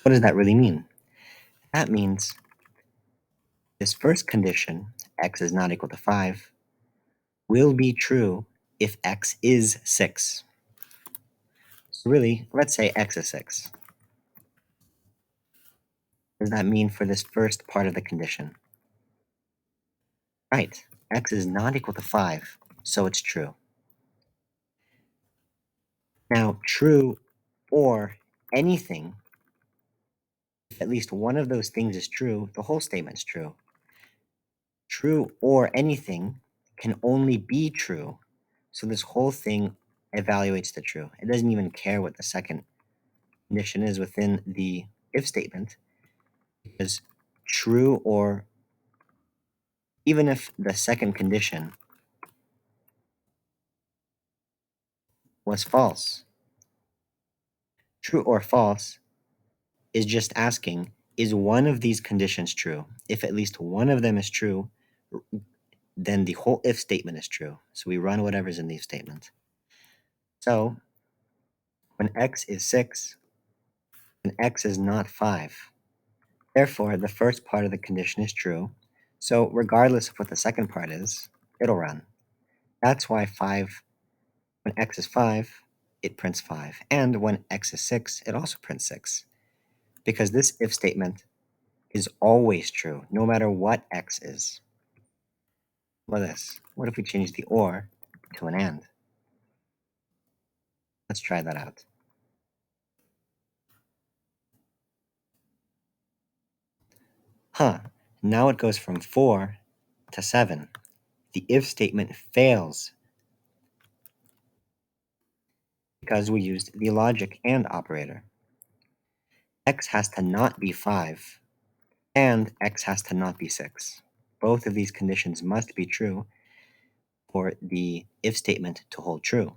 What does that really mean? That means this first condition, x is not equal to 5, will be true if x is 6. So really, let's say x is 6. What does that mean for this first part of the condition? Right, x is not equal to 5, so it's true. Now, true or anything, if at least one of those things is true, the whole statement's true. True or anything can only be true, so this whole thing evaluates to true. It doesn't even care what the second condition is within the if statement, because true or even if the second condition was false, true or false is just asking, is one of these conditions true? If at least one of them is true, then the whole if statement is true. So we run whatever's in the if statement. So when x is 6, and x is not 5, therefore the first part of the condition is true. So regardless of what the second part is, it'll run. That's why when x is 5, it prints 5. And when x is 6, it also prints 6. Because this if statement is always true, no matter what x is. Look at this. What if we change the or to an and? Let's try that out. Huh, now it goes from 4 to 7. The if statement fails because we used the logic and operator. x has to not be 5, and x has to not be 6. Both of these conditions must be true for the if statement to hold true.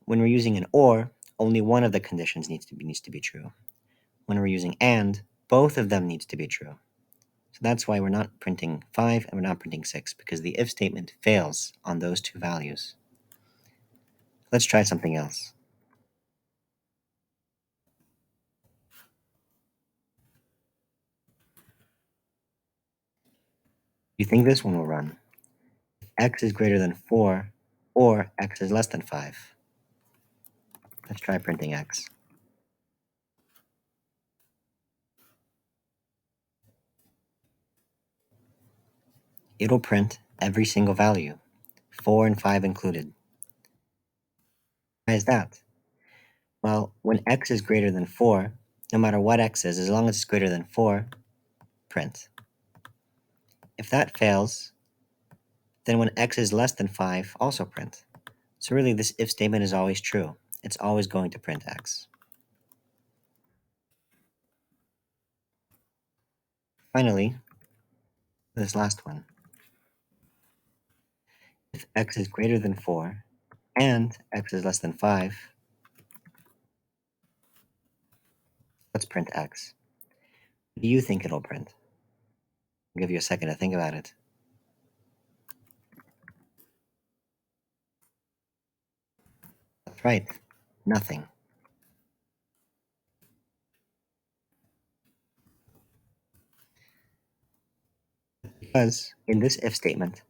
When we're using an or, only one of the conditions needs to be true. When we're using and, both of them needs to be true. So that's why we're not printing 5 and we're not printing 6, because the if statement fails on those two values. Let's try something else. You think this one will run? If x is greater than 4 or x is less than 5. Let's try printing x. It'll print every single value, 4 and 5 included. Why is that? Well, when x is greater than 4, no matter what x is, as long as it's greater than 4, print. If that fails, then when x is less than 5, also print. So really, this if statement is always true. It's always going to print x. Finally, this last one. If x is greater than 4 and x is less than 5, let's print x. What do you think it'll print? I'll give you a second to think about it. That's right, nothing. Because in this if statement,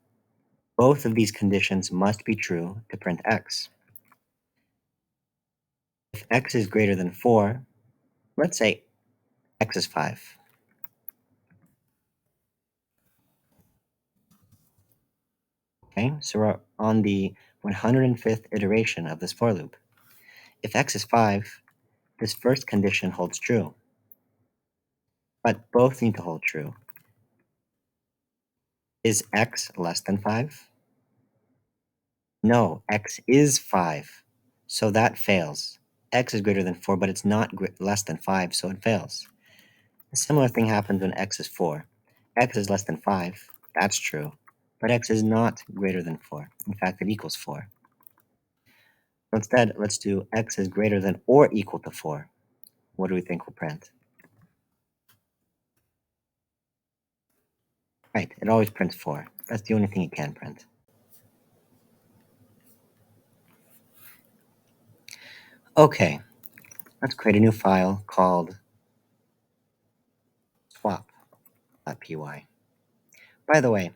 both of these conditions must be true to print x. If x is greater than 4, let's say x is 5. Okay, so we're on the 105th iteration of this for loop. If x is 5, this first condition holds true. But both need to hold true. Is x less than 5? No, x is 5. So that fails. X is greater than 4, but it's not less than 5, so it fails. A similar thing happens when x is 4. X is less than 5. That's true. But x is not greater than 4. In fact, it equals 4. Instead, let's do x is greater than or equal to 4. What do we think will print? Right, it always prints 4. That's the only thing it can print. Okay, let's create a new file called swap.py. By the way,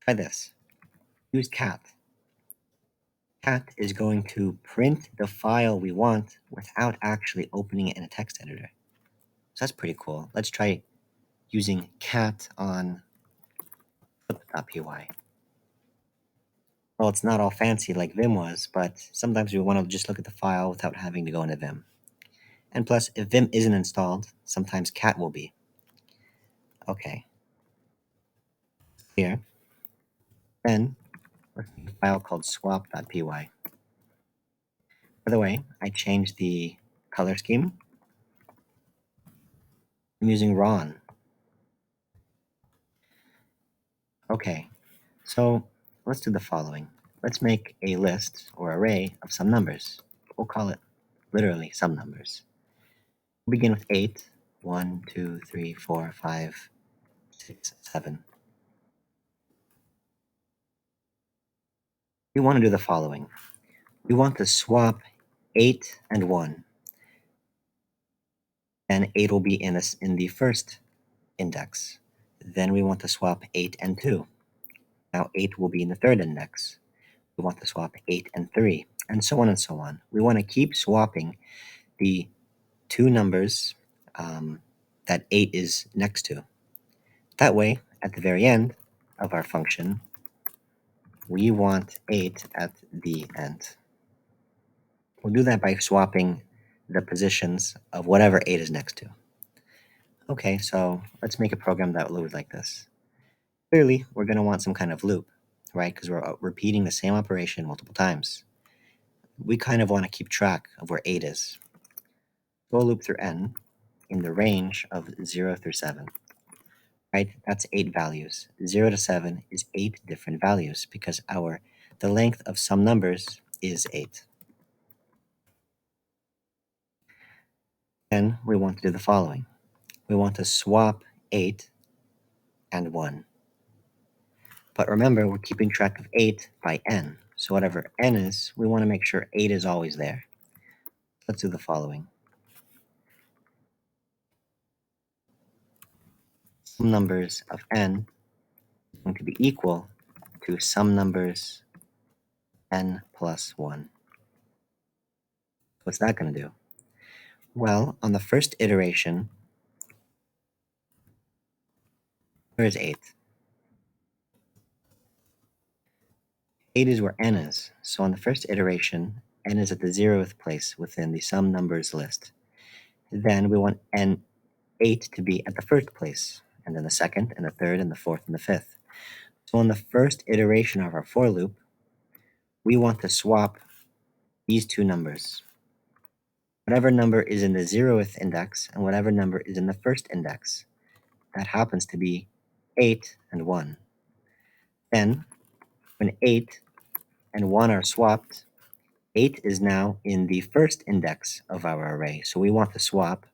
try this. Use cat. Cat is going to print the file we want without actually opening it in a text editor. So that's pretty cool. Let's try using cat on flip.py. Well, it's not all fancy like Vim was, but sometimes we want to just look at the file without having to go into Vim. And plus, if Vim isn't installed, sometimes cat will be. Okay. Here. Then, let's make a file called swap.py. By the way, I changed the color scheme. I'm using Ron. Okay, so let's do the following. Let's make a list or array of some numbers. We'll call it literally some numbers. We'll begin with 8. 1, 2, 3, 4, 5, 6, 7. We want to do the following. We want to swap 8 and 1. And 8 will be in the first index. Then we want to swap 8 and 2. Now 8 will be in the third index. We want to swap 8 and 3, and so on and so on. We want to keep swapping the two numbers that 8 is next to. That way, at the very end of our function, we want 8 at the end. We'll do that by swapping the positions of whatever 8 is next to. Okay, so let's make a program that will look like this. Clearly, we're going to want some kind of loop, right? Because we're repeating the same operation multiple times. We kind of want to keep track of where 8 is. for loop through n in the range of 0 through 7. Right? That's 8 values. 0 to 7 is 8 different values because the length of some numbers is 8. Then we want to do the following. We want to swap 8 and 1. But remember, we're keeping track of 8 by n. So whatever n is, we want to make sure 8 is always there. Let's do the following. Some numbers of n is going to be equal to some numbers n plus 1. What's that going to do? Well, on the first iteration, where is 8? 8 is where n is. So on the first iteration, n is at the 0th place within the sum numbers list. Then we want n8 to be at the first place, and then the second, and the third, and the fourth, and the fifth. So on the first iteration of our for loop, we want to swap these two numbers. Whatever number is in the 0th index and whatever number is in the first index. That happens to be 8 and 1. Then, when 8 and 1 are swapped, 8 is now in the first index of our array. So we want to swap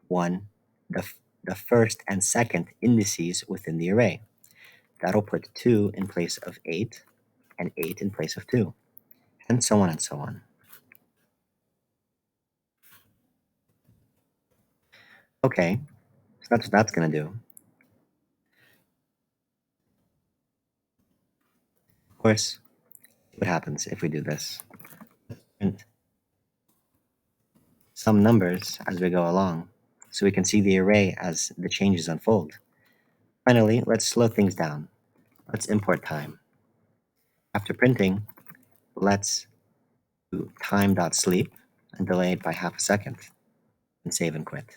the first and second indices within the array. That'll put 2 in place of 8 and 8 in place of 2, and so on and so on. Okay, so that's what that's going to do. Of course, what happens if we do this? Print some numbers as we go along, so we can see the array as the changes unfold. Finally, let's slow things down. Let's import time. After printing, let's do time.sleep and delay it by half a second, and save and quit.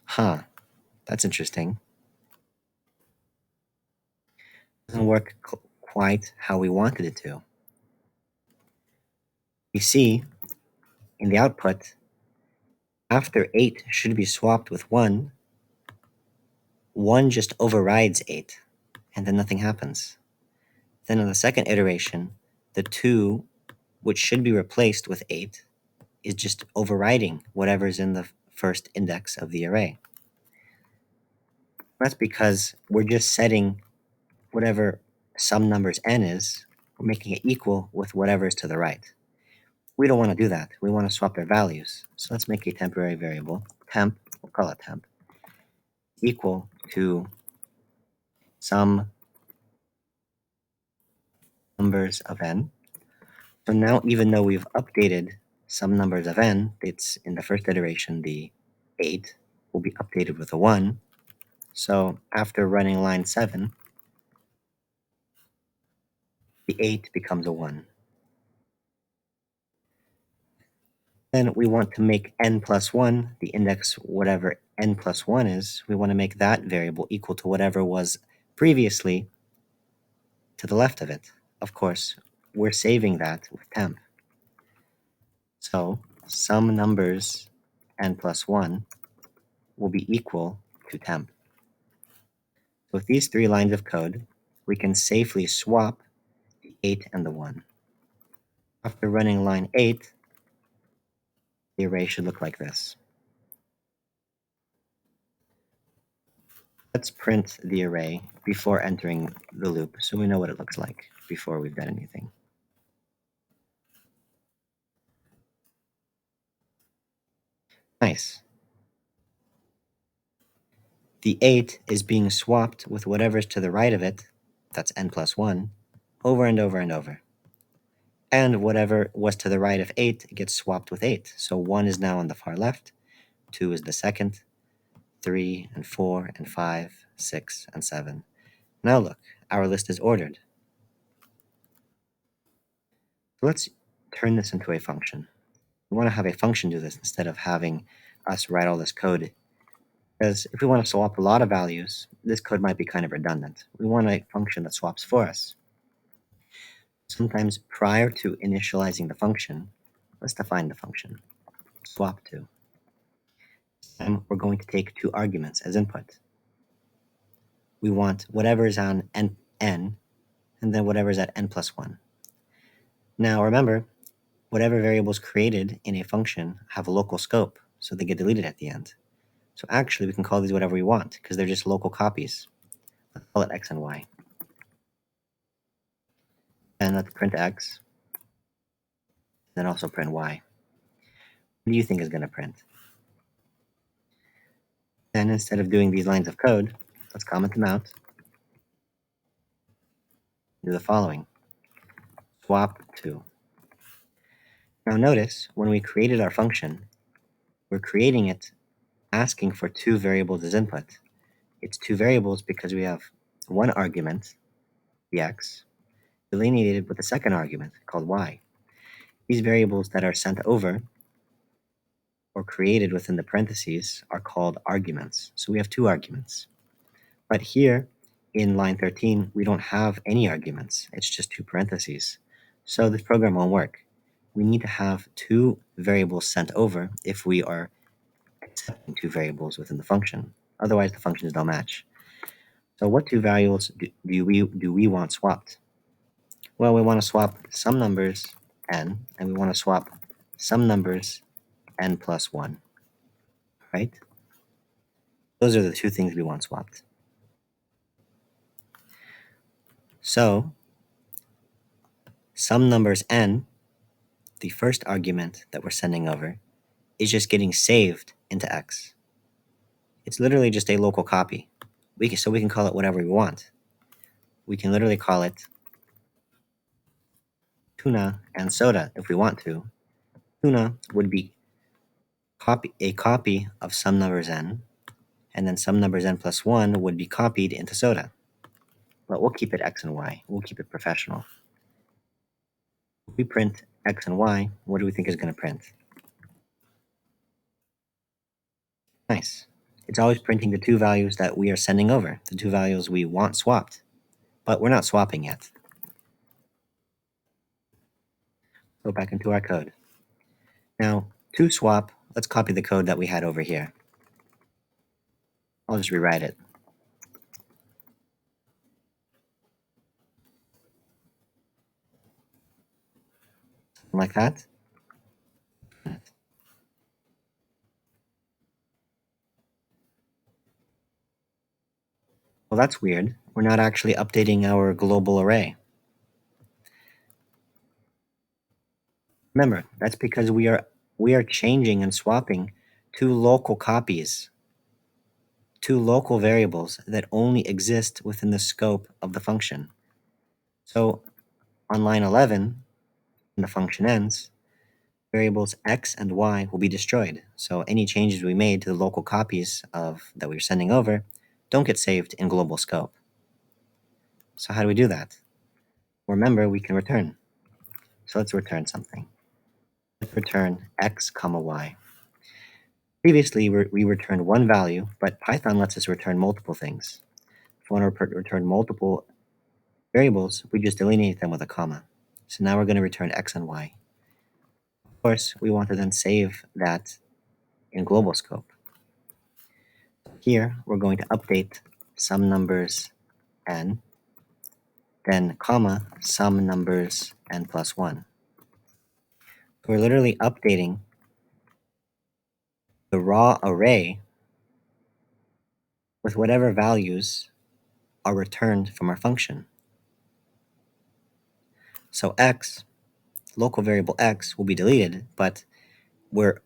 Huh, that's interesting. Doesn't work quite how we wanted it to. We see in the output, after 8 should be swapped with 1, 1 just overrides 8, and then nothing happens. Then in the second iteration, the 2, which should be replaced with 8, is just overriding whatever's in the first index of the array. That's because we're just setting whatever some numbers n is, we're making it equal with whatever is to the right. We don't want to do that. We want to swap their values. So let's make a temporary variable, temp, we'll call it temp, equal to some numbers of n. So now, even though we've updated some numbers of n, it's in the first iteration, the 8 will be updated with a 1. So after running line 7, the 8 becomes a 1. Then we want to make n plus 1, the index whatever n plus 1 is, we want to make that variable equal to whatever was previously to the left of it. Of course, we're saving that with temp. So some numbers n plus 1 will be equal to temp. With these 3 lines of code, we can safely swap the 8 and the 1. After running line 8, the array should look like this. Let's print the array before entering the loop so we know what it looks like before we've done anything. Nice. The 8 is being swapped with whatever's to the right of it, that's n plus 1, over and over and over. And whatever was to the right of 8 gets swapped with 8. So 1 is now on the far left, 2 is the second, 3 and 4 and 5, 6 and 7. Now look, our list is ordered. So let's turn this into a function. We want to have a function do this instead of having us write all this code. Because if we want to swap a lot of values, this code might be kind of redundant. We want a function that swaps for us. Sometimes prior to initializing the function, let's define the function, swap2. This time we're going to take 2 arguments as input. We want whatever is on n, and then whatever is at n plus 1. Now remember, whatever variables created in a function have a local scope, so they get deleted at the end. So actually, we can call these whatever we want, because they're just local copies. Let's call it x and y. And let's print x, then also print y. What do you think is going to print? Then instead of doing these lines of code, let's comment them out. Do the following. Swap2. Now notice, when we created our function, we're creating it asking for 2 variables as input. It's 2 variables because we have one argument, the x, delineated with a second argument called y. These variables that are sent over or created within the parentheses are called arguments. So we have 2 arguments. But here in line 13, we don't have any arguments. It's just 2 parentheses. So this program won't work. We need to have 2 variables sent over if we are accepting 2 variables within the function. Otherwise, the functions don't match. So what 2 variables do we want swapped? Well, we want to swap some numbers n, and we want to swap some numbers n plus 1, right? Those are the 2 things we want swapped. So some numbers n, the first argument that we're sending over, is just getting saved into x. It's literally just a local copy. So we can call it whatever we want. We can literally call it tuna and soda if we want to. Tuna would be a copy of some numbers n, and then some numbers n plus 1 would be copied into soda. But we'll keep it x and y. We'll keep it professional. If we print x and y, what do we think is going to print? Nice. It's always printing the 2 values that we are sending over, the 2 values we want swapped. But we're not swapping yet. Go back into our code. Now, to swap, let's copy the code that we had over here. I'll just rewrite it. Like that. Well, that's weird. We're not actually updating our global array. Remember, that's because we are changing and swapping 2 local copies, 2 local variables that only exist within the scope of the function. So on line 11, when the function ends, variables x and y will be destroyed. So any changes we made to the local copies that we were sending over don't get saved in global scope. So how do we do that? Remember, we can return. So let's return something. Let's return x comma y. Previously, we returned one value, but Python lets us return multiple things. If we want to return multiple variables, we just delineate them with a comma. So now we're going to return x and y. Of course, we want to then save that in global scope. Here, we're going to update some numbers n, then comma some numbers n plus 1. We're literally updating the raw array with whatever values are returned from our function. So x, local variable x, will be deleted, but we're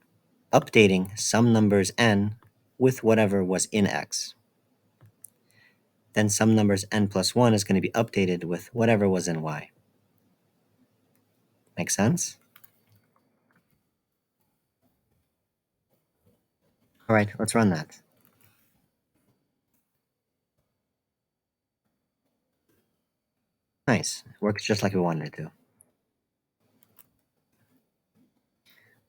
updating some numbers n with whatever was in x. Then some numbers n plus 1 is going to be updated with whatever was in y. Make sense? All right, let's run that. Nice. It works just like we wanted it to.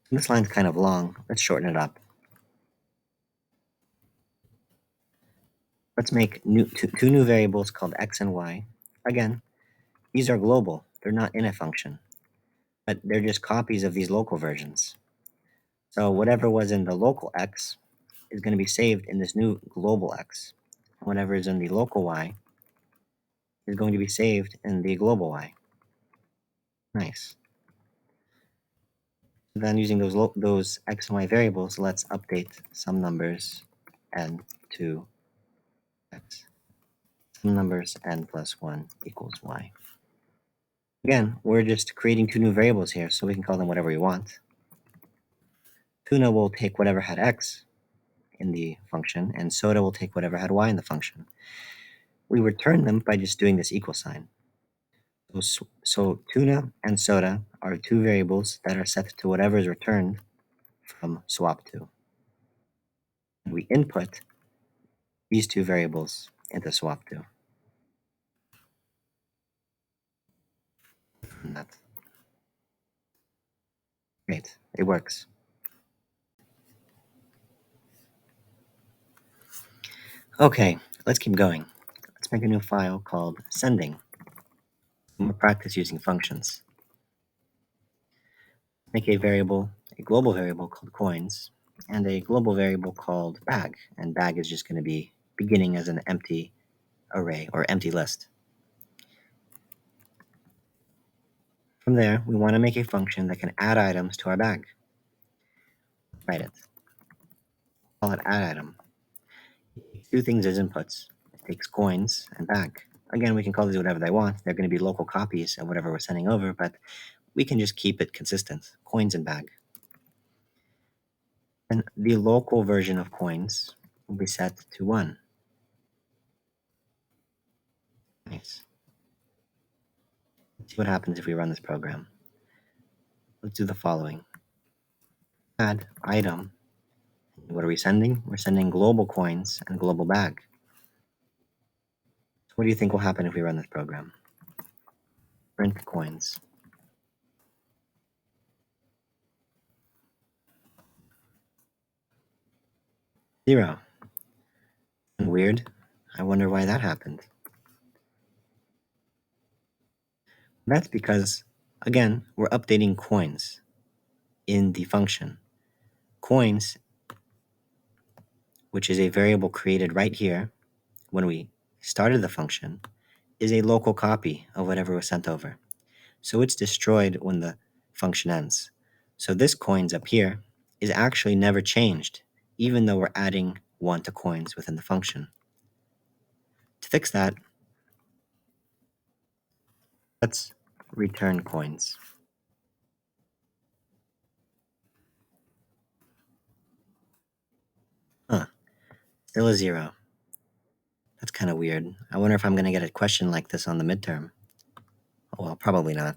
This line's kind of long. Let's shorten it up. Let's make two new variables called x and y. Again, these are global. They're not in a function, but they're just copies of these local versions. So whatever was in the local x is going to be saved in this new global x. Whatever is in the local y is going to be saved in the global y. Nice. Then using those x and y variables, let's update some numbers n to x. Some numbers n plus 1 equals y. Again, we're just creating two new variables here, so we can call them whatever we want. Tuna will take whatever had x in the function, and soda will take whatever had y in the function. We return them by just doing this equal sign. So tuna and soda are two variables that are set to whatever is returned from swap2. We input these two variables into swap2. And that's great. It works. Okay, let's keep going. Let's make a new file called sending. More practice using functions. Make a global variable called coins, and a global variable called bag. And bag is just going to be beginning as an empty array or empty list. From there, we want to make a function that can add items to our bag. Write it. Call it add item. It takes two things as inputs. It takes coins and bag. Again, we can call these whatever they want. They're going to be local copies of whatever we're sending over, but we can just keep it consistent. Coins and bag. And the local version of coins will be set to 1. Nice. Let's see what happens if we run this program. Let's do the following. Add item. What are we sending? We're sending global coins and global bag. So what do you think will happen if we run this program? Print coins. 0. Weird. I wonder why that happened. That's because, again, we're updating coins in the function. Coins, which is a variable created right here when we started the function, is a local copy of whatever was sent over. So it's destroyed when the function ends. So this coins up here is actually never changed, even though we're adding 1 to coins within the function. To fix that, let's return coins. Still a 0. That's kind of weird. I wonder if I'm going to get a question like this on the midterm. Oh, well, probably not.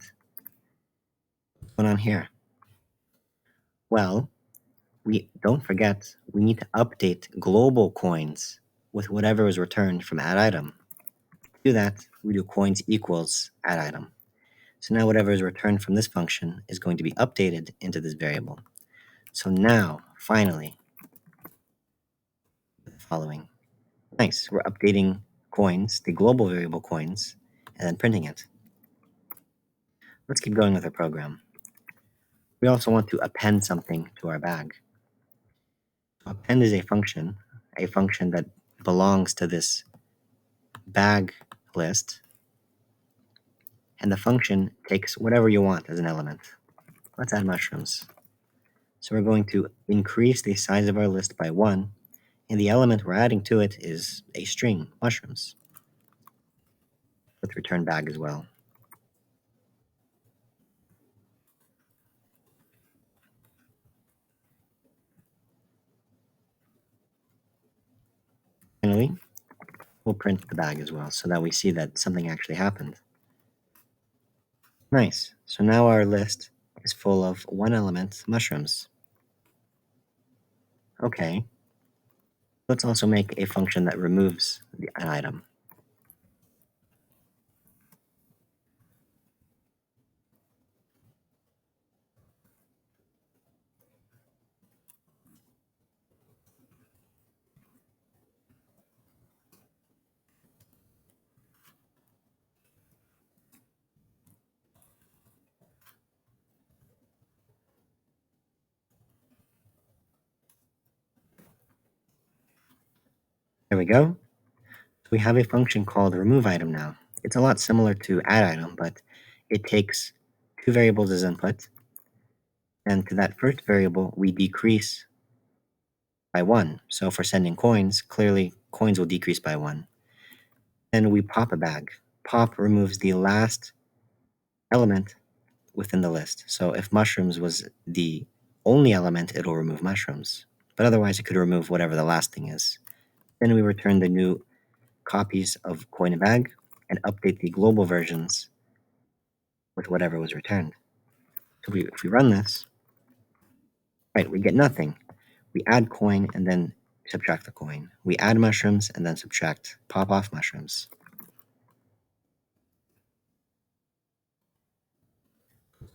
What's going on here? Well, don't forget, we need to update global coins with whatever was returned from add item. To do that, we do coins equals add item. So now whatever is returned from this function is going to be updated into this variable. So now, finally, the following. Nice, we're updating coins, the global variable coins, and then printing it. Let's keep going with our program. We also want to append something to our bag. Append is a function that belongs to this bag list, and the function takes whatever you want as an element. Let's add mushrooms. So we're going to increase the size of our list by 1, and the element we're adding to it is a string, mushrooms. Let's return bag as well. Finally, we'll print the bag as well so that we see that something actually happened. Nice. So now our list is full of 1 element, mushrooms. Okay. Let's also make a function that removes an item. There we go. We have a function called remove item now. It's a lot similar to add item, but it takes two variables as input, and to that first variable, we decrease by 1. So for sending coins, clearly coins will decrease by 1. Then we pop a bag. Pop removes the last element within the list. So if mushrooms was the only element, it'll remove mushrooms. But otherwise, it could remove whatever the last thing is. Then we return the new copies of coin and bag and update the global versions with whatever was returned. So if we run this, right, we get nothing. We add coin and then subtract the coin. We add mushrooms and then subtract pop off mushrooms.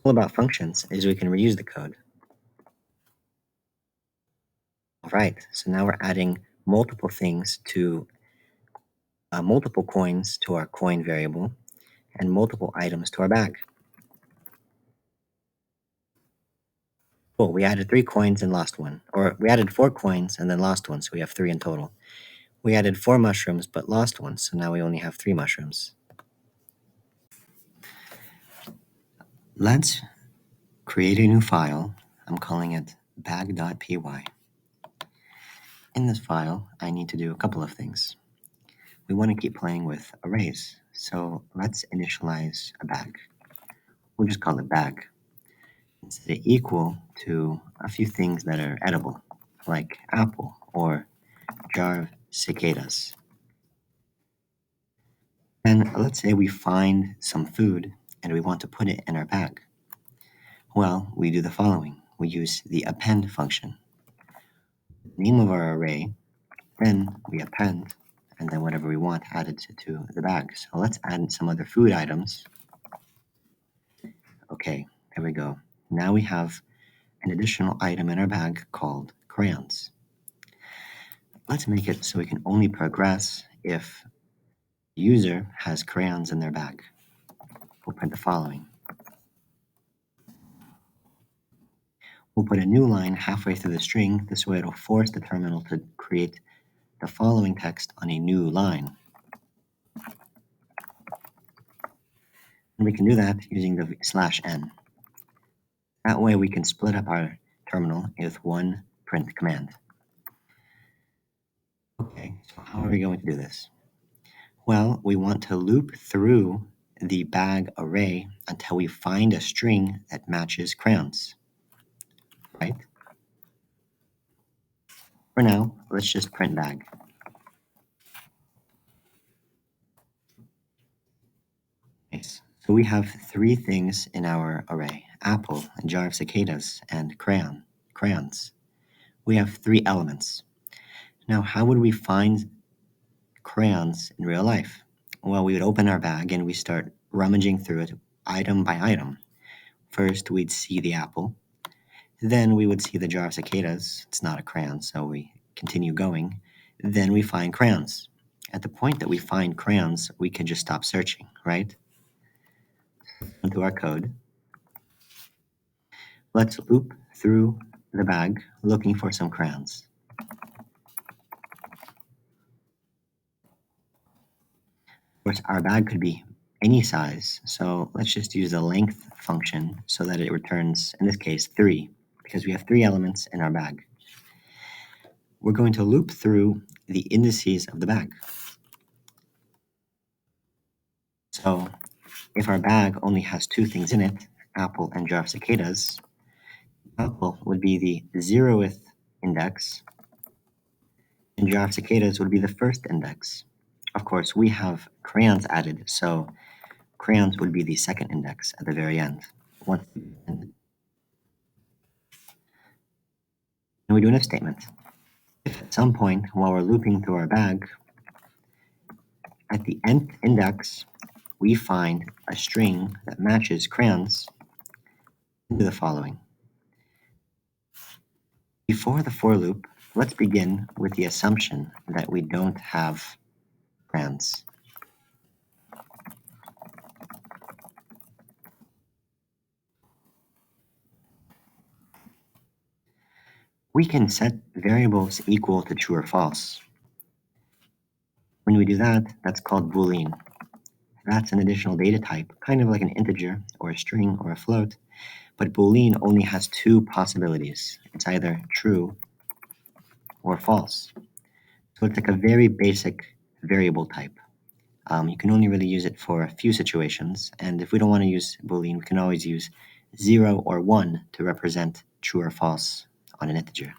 All about functions is we can reuse the code. All right, so now we're adding multiple things to multiple coins to our coin variable and multiple items to our bag. Cool, we added 3 coins and lost 1. Or we added 4 coins and then lost 1, so we have 3 in total. We added 4 mushrooms but lost 1, so now we only have 3 mushrooms. Let's create a new file. I'm calling it bag.py. In this file, I need to do a couple of things. We want to keep playing with arrays, so let's initialize a bag. We'll just call it bag. Set it equal to a few things that are edible, like apple or jar of cicadas. And let's say we find some food and we want to put it in our bag. Well, we do the following. We use the append function. Name of our array, then we append, and then whatever we want added to the bag. So let's add some other food items. Okay, there we go. Now we have an additional item in our bag called crayons. Let's make it so we can only progress if the user has crayons in their bag. We'll print the following. We'll put a new line halfway through the string. This way it'll force the terminal to create the following text on a new line. And we can do that using the /n. That way we can split up our terminal with one print command. Okay, so how are we going to do this? Well, we want to loop through the bag array until we find a string that matches crayons, right? For now, let's just print bag. Nice. So we have 3 things in our array: apple, a jar of cicadas, and crayons. We have 3 elements. Now, how would we find crayons in real life? Well, we would open our bag and we start rummaging through it item by item. First, we'd see the apple. Then we would see the jar of cicadas. It's not a crayon, so we continue going. Then we find crayons. At the point that we find crayons, we can just stop searching, right? Into our code. Let's loop through the bag looking for some crayons. Of course, our bag could be any size, so let's just use the length function so that it returns, in this case, 3, because we have 3 elements in our bag. We're going to loop through the indices of the bag. So if our bag only has 2 things in it, apple and jar of cicadas, apple would be the 0th index, and jar of cicadas would be the first index. Of course, we have crayons added, so crayons would be the second index at the very end. And we do an if statement. If at some point while we're looping through our bag, at the nth index, we find a string that matches crayons, do the following. Before the for loop, let's begin with the assumption that we don't have crayons. We can set variables equal to true or false. When we do that, that's called Boolean. That's an additional data type, kind of like an integer or a string or a float, but Boolean only has two possibilities. It's either true or false. So it's like a very basic variable type. You can only really use it for a few situations, and if we don't want to use Boolean, we can always use 0 or 1 to represent true or false on an integer.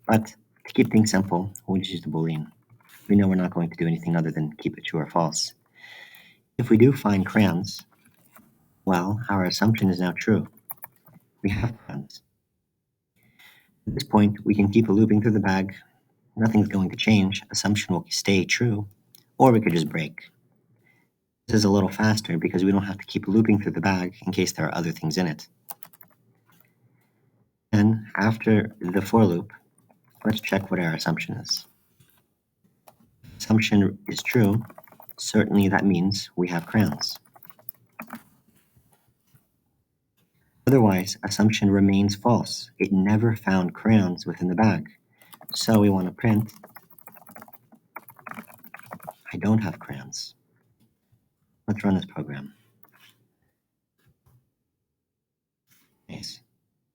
But to keep things simple, we'll just use the Boolean. We know we're not going to do anything other than keep it true or false. If we do find crayons, well, our assumption is now true. We have crayons. At this point, we can keep looping through the bag. Nothing's going to change. Assumption will stay true, or we could just break. This is a little faster because we don't have to keep looping through the bag in case there are other things in it. And after the for loop, let's check what our assumption is. Assumption is true. Certainly that means we have crayons. Otherwise, assumption remains false. It never found crayons within the bag. So we want to print, I don't have crayons. Let's run this program. Nice.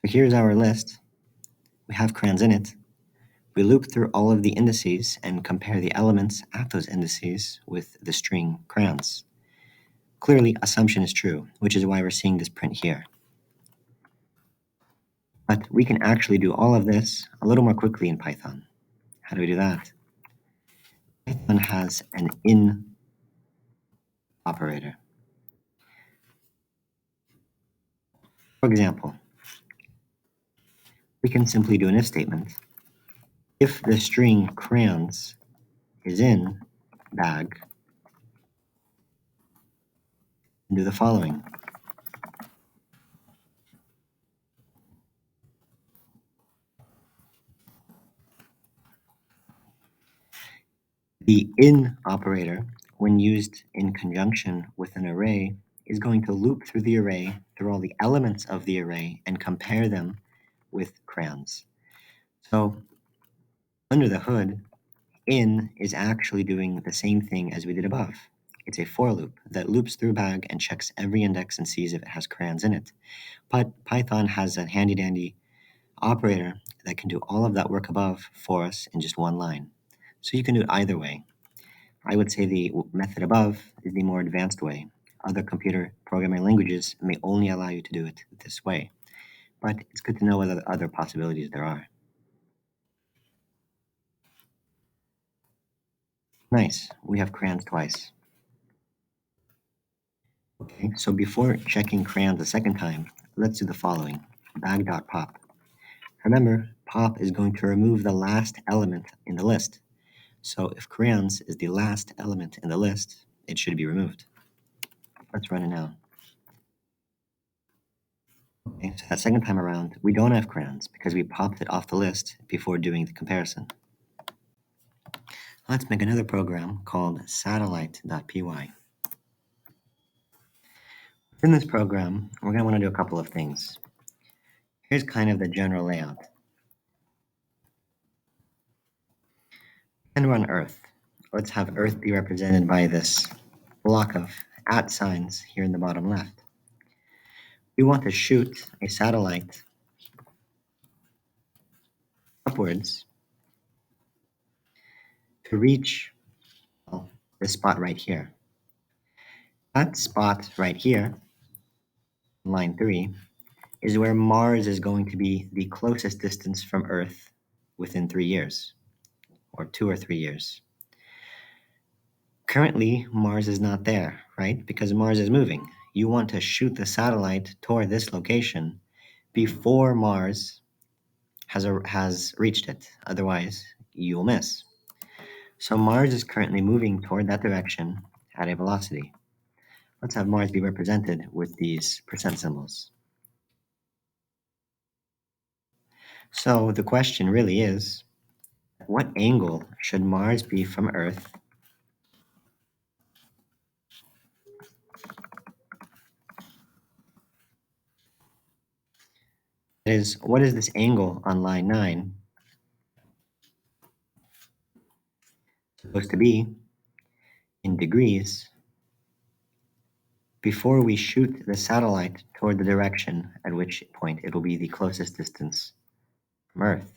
So here's our list. We have crayons in it. We loop through all of the indices and compare the elements at those indices with the string crayons. Clearly, assumption is true, which is why we're seeing this print here. But we can actually do all of this a little more quickly in Python. How do we do that? Python has an in operator. For example, we can simply do an if statement. If the string crayons is in bag, do the following. The in operator, when used in conjunction with an array, is going to loop through the array, through all the elements of the array, and compare them with crayons. So under the hood, in is actually doing the same thing as we did above. It's a for loop that loops through bag and checks every index and sees if it has crayons in it. But Python has a handy dandy operator that can do all of that work above for us in just one line. So you can do it either way. I would say the method above is the more advanced way. Other computer programming languages may only allow you to do it this way, but it's good to know what other possibilities there are. Nice, we have crayons twice. Okay, so before checking crayons a second time, let's do the following. Bag.pop. Remember, pop is going to remove the last element in the list. So if crayons is the last element in the list, it should be removed. Let's run it now. Okay, so that second time around, we don't have crayons because we popped it off the list before doing the comparison. Let's make another program called satellite.py. In this program, we're going to want to do a couple of things. Here's kind of the general layout. And run Earth. Let's have Earth be represented by this block of @ signs here in the bottom left. We want to shoot a satellite upwards to reach this spot right here. That spot right here, line 3, is where Mars is going to be the closest distance from Earth within 3 years, or 2 or 3 years. Currently, Mars is not there, right? Because Mars is moving. You want to shoot the satellite toward this location before Mars has reached it. Otherwise, you'll miss. So Mars is currently moving toward that direction at a velocity. Let's have Mars be represented with these percent symbols. So the question really is, what angle should Mars be from Earth what is this angle on line 9 supposed to be degrees before we shoot the satellite toward the direction at which point it will be the closest distance from Earth?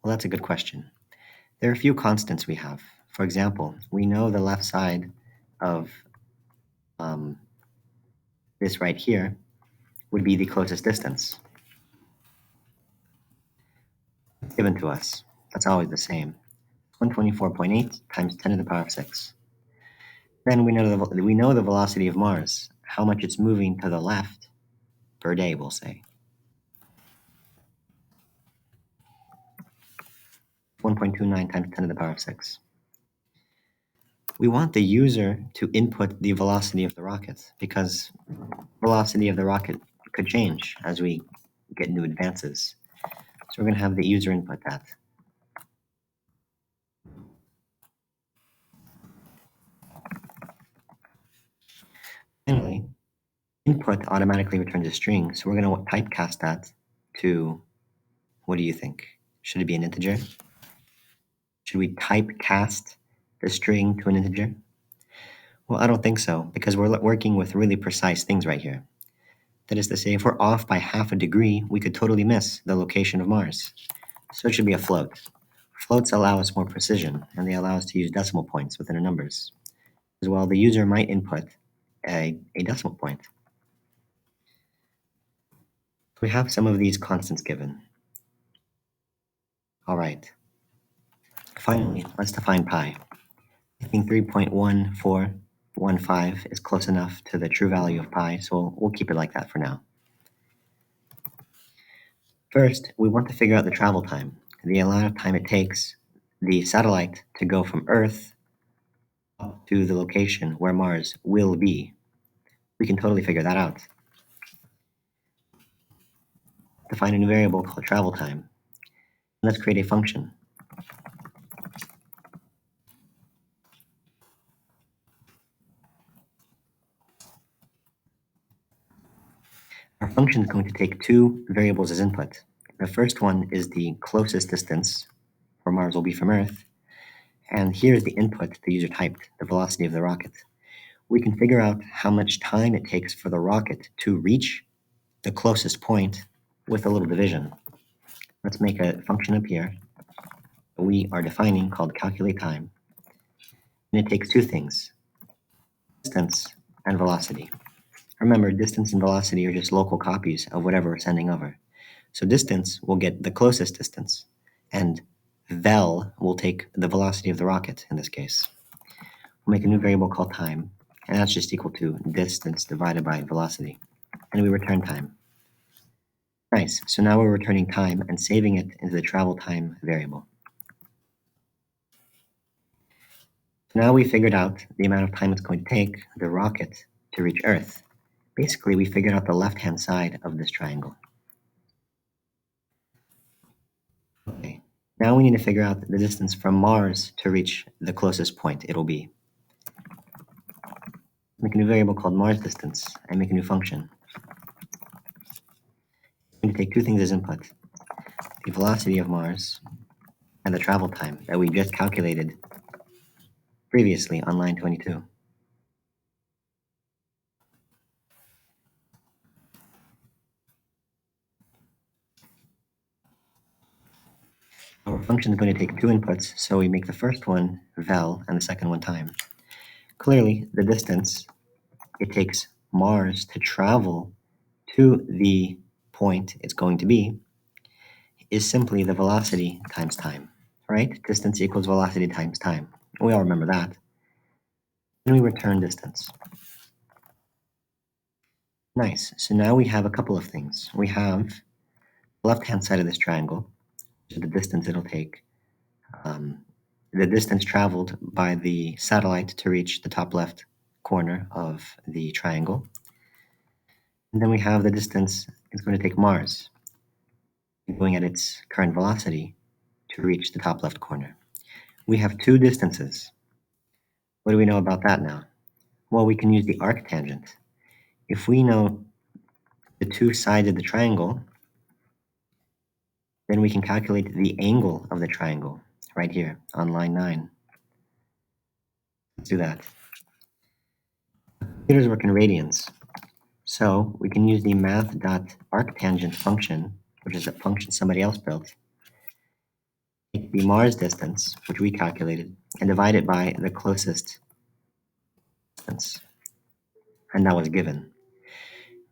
Well, that's a good question. There are a few constants we have. For example, we know the left side of this right here would be the closest distance given to us. That's always the same. 124.8 times 10 to the power of 6. Then we know the velocity of Mars, how much it's moving to the left per day, we'll say. 1.29 times 10 to the power of 6. We want the user to input the velocity of the rocket because velocity of the rocket could change as we get new advances. So we're going to have the user input that. Finally, input automatically returns a string, so we're going to typecast that to, what do you think? Should it be an integer? Should we typecast the string to an integer? Well, I don't think so, because we're working with really precise things right here. That is to say, if we're off by half a degree, we could totally miss the location of Mars. So it should be a float. Floats allow us more precision, and they allow us to use decimal points within our numbers. As well, the user might input a decimal point. We have some of these constants given. All right. Finally, let's define pi. I think 3.1415 is close enough to the true value of pi, so we'll keep it like that for now. First, we want to figure out the travel time, the amount of time it takes the satellite to go from Earth to the location where Mars will be. We can totally figure that out. Define a new variable called travel time. Let's create a function. Our function is going to take two variables as input. The first one is the closest distance where Mars will be from Earth, and here's the input the user typed, the velocity of the rocket. We can figure out how much time it takes for the rocket to reach the closest point with a little division. Let's make a function up here that we are defining called calculate time, and it takes two things, distance and velocity. Remember, distance and velocity are just local copies of whatever we're sending over. So distance will get the closest distance, and vel will take the velocity of the rocket in this case. We'll make a new variable called time, and that's just equal to distance divided by velocity, and we return time. Nice, so now we're returning time and saving it into the travel time variable. So now we figured out the amount of time it's going to take the rocket to reach Earth. Basically, we figured out the left-hand side of this triangle. Okay, now we need to figure out the distance from Mars to reach the closest point it'll be. Make a new variable called Mars distance and make a new function. We need to take two things as input, the velocity of Mars and the travel time that we just calculated previously on line 22. Our function is going to take two inputs, so we make the first one vel and the second one time. Clearly, the distance it takes Mars to travel to the point it's going to be is simply the velocity times time, right? Distance equals velocity times time. We all remember that. Then we return distance. Nice. So now we have a couple of things. We have the left-hand side of this triangle, which is the distance it'll take, the distance traveled by the satellite to reach the top left corner of the triangle. And then we have the distance it's going to take Mars, going at its current velocity, to reach the top left corner. We have two distances. What do we know about that now? Well, we can use the arctangent. If we know the two sides of the triangle, then we can calculate the angle of the triangle right here on line 9. Let's do that. Computers work in radians, so we can use the math.arctangent function, which is a function somebody else built, take the Mars distance, which we calculated, and divide it by the closest distance, and that was given.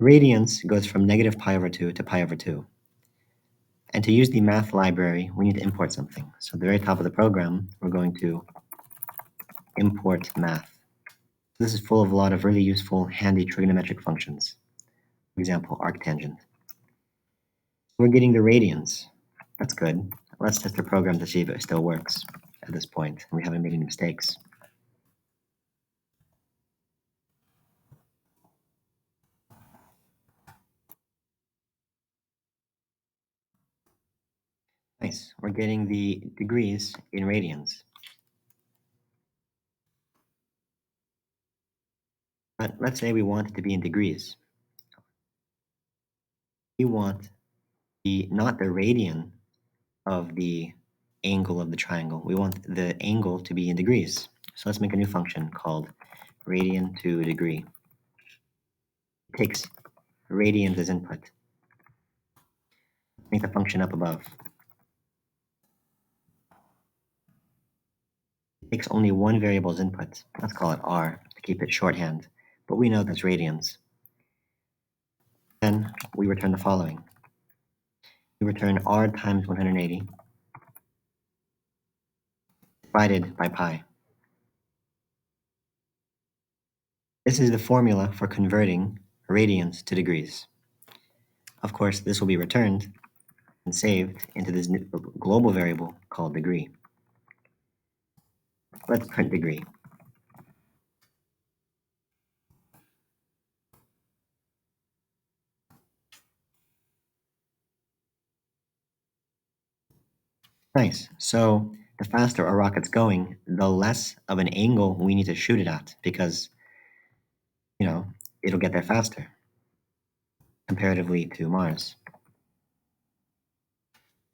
Radians goes from negative pi over 2 to pi over 2. And to use the math library, we need to import something. So at the very top of the program, we're going to import math. This is full of a lot of really useful, handy trigonometric functions. For example, arctangent. We're getting the radians. That's good. Let's test the program to see if it still works at this point, and we haven't made any mistakes. Nice. We're getting the degrees in radians. But let's say we want it to be in degrees. We want not the radian of the angle of the triangle. We want the angle to be in degrees. So let's make a new function called radian to degree. It takes radians as input. Make the function up above. It takes only one variable as input. Let's call it r to keep it shorthand, but we know that's radians. Then we return the following. We return r times 180 divided by pi. This is the formula for converting radians to degrees. Of course, this will be returned and saved into this new global variable called degree. Let's print degree. Nice. So the faster our rocket's going, the less of an angle we need to shoot it at because, it'll get there faster comparatively to Mars.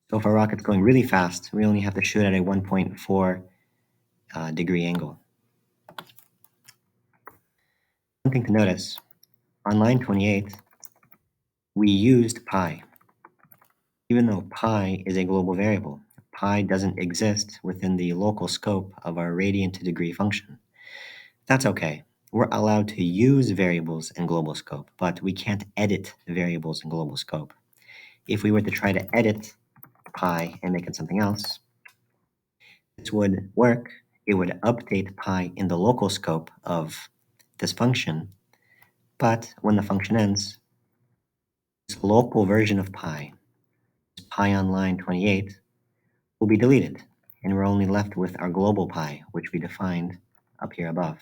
So if our rocket's going really fast, we only have to shoot at a 1.4 degree angle. One thing to notice, on line 28, we used pi. Even though pi is a global variable, pi doesn't exist within the local scope of our radian to degree function. That's okay. We're allowed to use variables in global scope, but we can't edit variables in global scope. If we were to try to edit pi and make it something else, this would work. It would update pi in the local scope of this function, but when the function ends, this local version of pi, this pi on line 28, will be deleted, and we're only left with our global pi, which we defined up here above.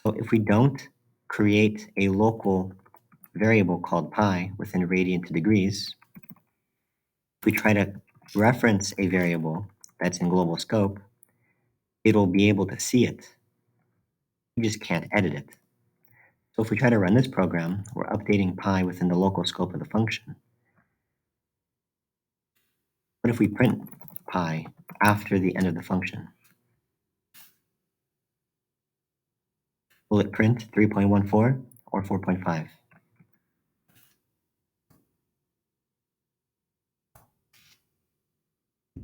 So if we don't create a local variable called pi within radian to degrees, if we try to reference a variable that's in global scope, it'll be able to see it. You just can't edit it. So if we try to run this program, we're updating pi within the local scope of the function. What if we print pi after the end of the function? Will it print 3.14 or 4.5?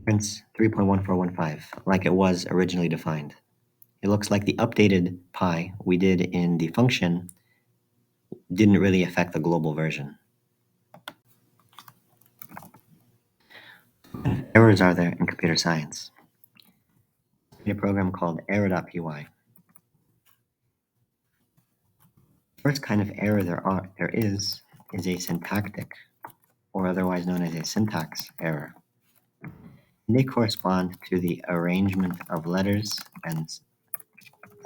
Prints 3.1415, like it was originally defined. It looks like the updated pi we did in the function didn't really affect the global version. What errors are there in computer science? In a program called error.py. First kind of error there is a syntactic, or otherwise known as a syntax error. And they correspond to the arrangement of letters and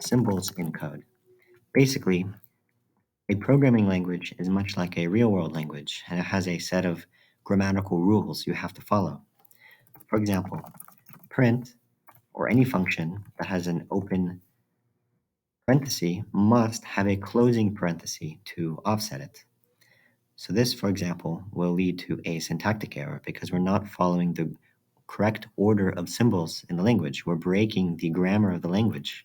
symbols in code. Basically, a programming language is much like a real-world language, and it has a set of grammatical rules you have to follow. For example, print, or any function that has an open parenthesis, must have a closing parenthesis to offset it. So this, for example, will lead to a syntactic error because we're not following the correct order of symbols in the language. We're breaking the grammar of the language.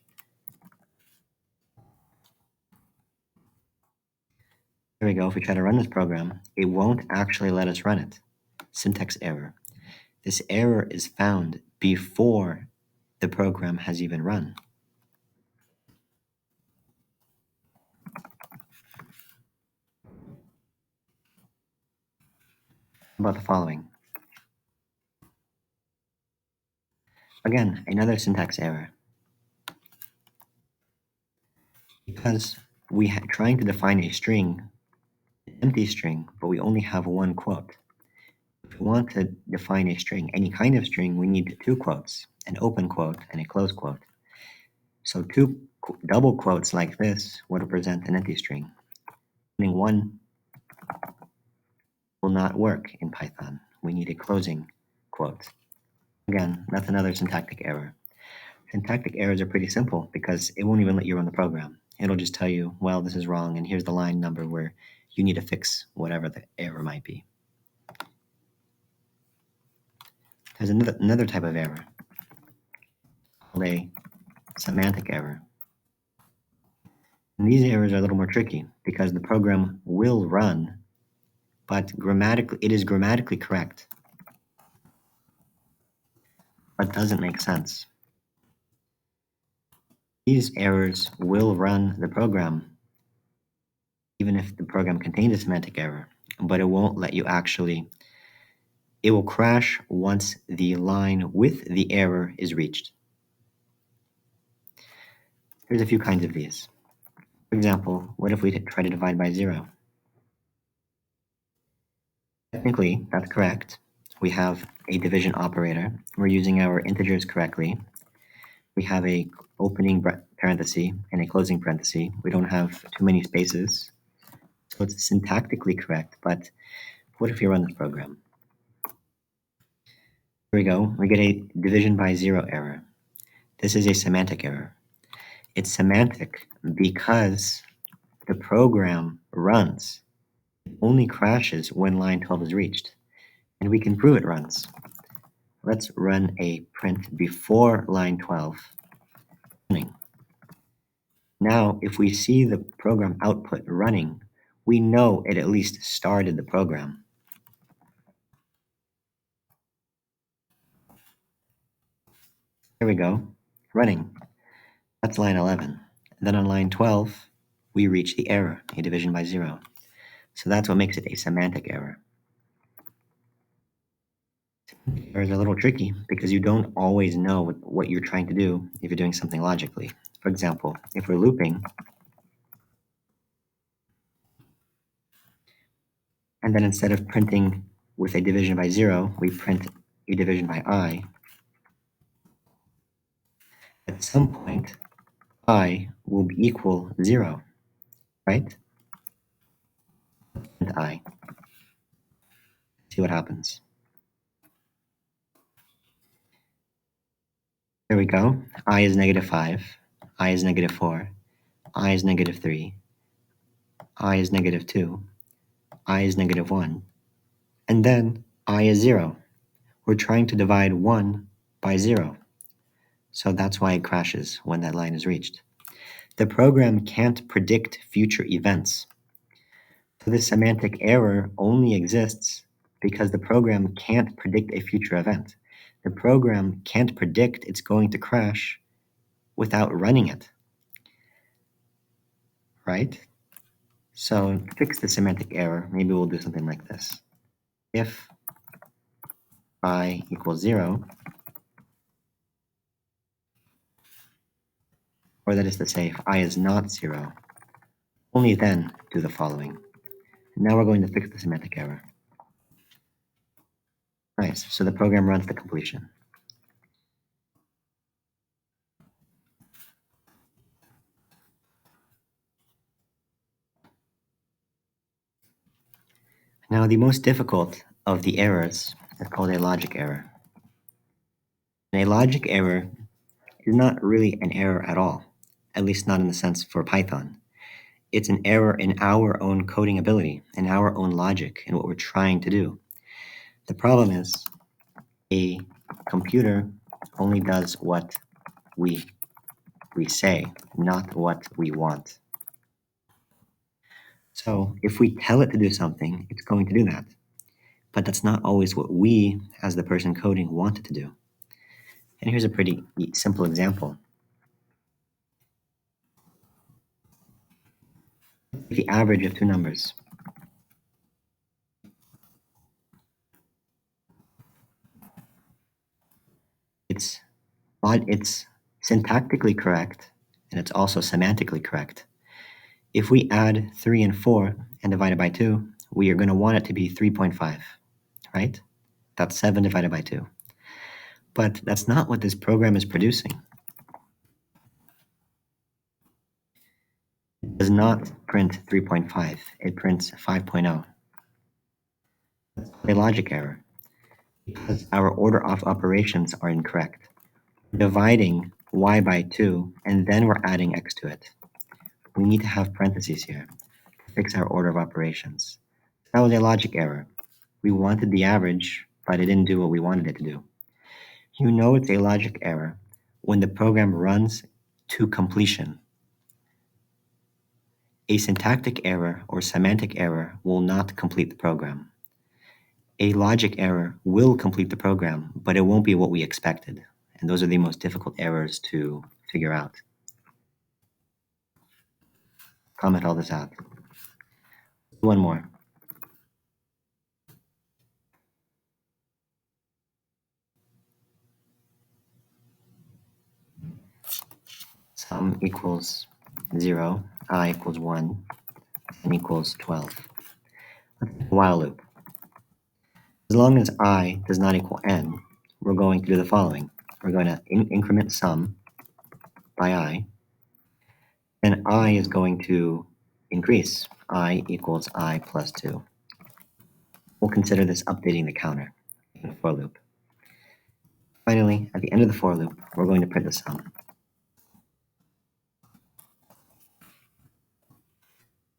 There we go. If we try to run this program, it won't actually let us run it. Syntax error. This error is found before the program has even run. How about the following? Again, another syntax error. Because we are trying to define a string, an empty string, but we only have one quote. If we want to define a string, any kind of string, we need two quotes, an open quote and a closed quote. So two double quotes like this would represent an empty string. Opening one will not work in Python. We need a closing quote. Again, that's another syntactic error. Syntactic errors are pretty simple because it won't even let you run the program. It'll just tell you, well, this is wrong, and here's the line number where you need to fix whatever the error might be. There's another type of error called a semantic error. And these errors are a little more tricky because the program will run, but it is grammatically correct, but doesn't make sense. These errors will run the program, even if the program contains a semantic error, but it won't let you actually. It will crash once the line with the error is reached. There's a few kinds of these. For example, what if we try to divide by 0? Technically, that's correct. We have a division operator. We're using our integers correctly. We have a opening parenthesis and a closing parenthesis. We don't have too many spaces. So it's syntactically correct, but what if we run this program? Here we go. We get a division by 0 error. This is a semantic error. It's semantic because the program runs. It only crashes when line 12 is reached. And we can prove it runs. Let's run a print before line 12. Now, if we see the program output running, we know it at least started the program. Here we go, running. That's line 11. Then on line 12, we reach the error, a division by 0. So that's what makes it a semantic error. Errors are a little tricky because you don't always know what you're trying to do if you're doing something logically. For example, if we're looping, and then instead of printing with a division by 0, we print a division by I. At some point, I will be equal 0, right? And I. See what happens. There we go. I is -5, I is -4, I is -3, I is -2, I is -1, and then I is 0. We're trying to divide 1 by 0. So that's why it crashes when that line is reached. The program can't predict future events. So this semantic error only exists because the program can't predict a future event. The program can't predict it's going to crash without running it, right? So to fix the semantic error, maybe we'll do something like this. If I equals 0, or that is to say, if I is not 0, only then do the following. Now we're going to fix the semantic error. Nice, so the program runs to completion. Now the most difficult of the errors is called a logic error. And a logic error is not really an error at all, at least not in the sense for Python. It's an error in our own coding ability, in our own logic, in what we're trying to do. The problem is a computer only does what we say, not what we want. So if we tell it to do something, it's going to do that. But that's not always what we, as the person coding, want it to do. And here's a pretty simple example. The average of two numbers. It's syntactically correct, and it's also semantically correct. If we add 3 and 4 and divide it by 2, we are going to want it to be 3.5, right? That's 7 divided by 2. But that's not what this program is producing. It does not print 3.5, it prints 5.0. That's a logic error, because our order of operations are incorrect. We're dividing y by 2, and then we're adding x to it. We need to have parentheses here to fix our order of operations. That was a logic error. We wanted the average, but it didn't do what we wanted it to do. You know it's a logic error when the program runs to completion. A syntactic error or semantic error will not complete the program. A logic error will complete the program, but it won't be what we expected. And those are the most difficult errors to figure out. Comment all this out. One more. Sum equals 0, I equals 1, and equals 12. While loop. As long as I does not equal n, we're going to do the following. We're going to increment sum by I, and I is going to increase. I equals I plus 2. We'll consider this updating the counter in the for loop. Finally, at the end of the for loop, we're going to print the sum.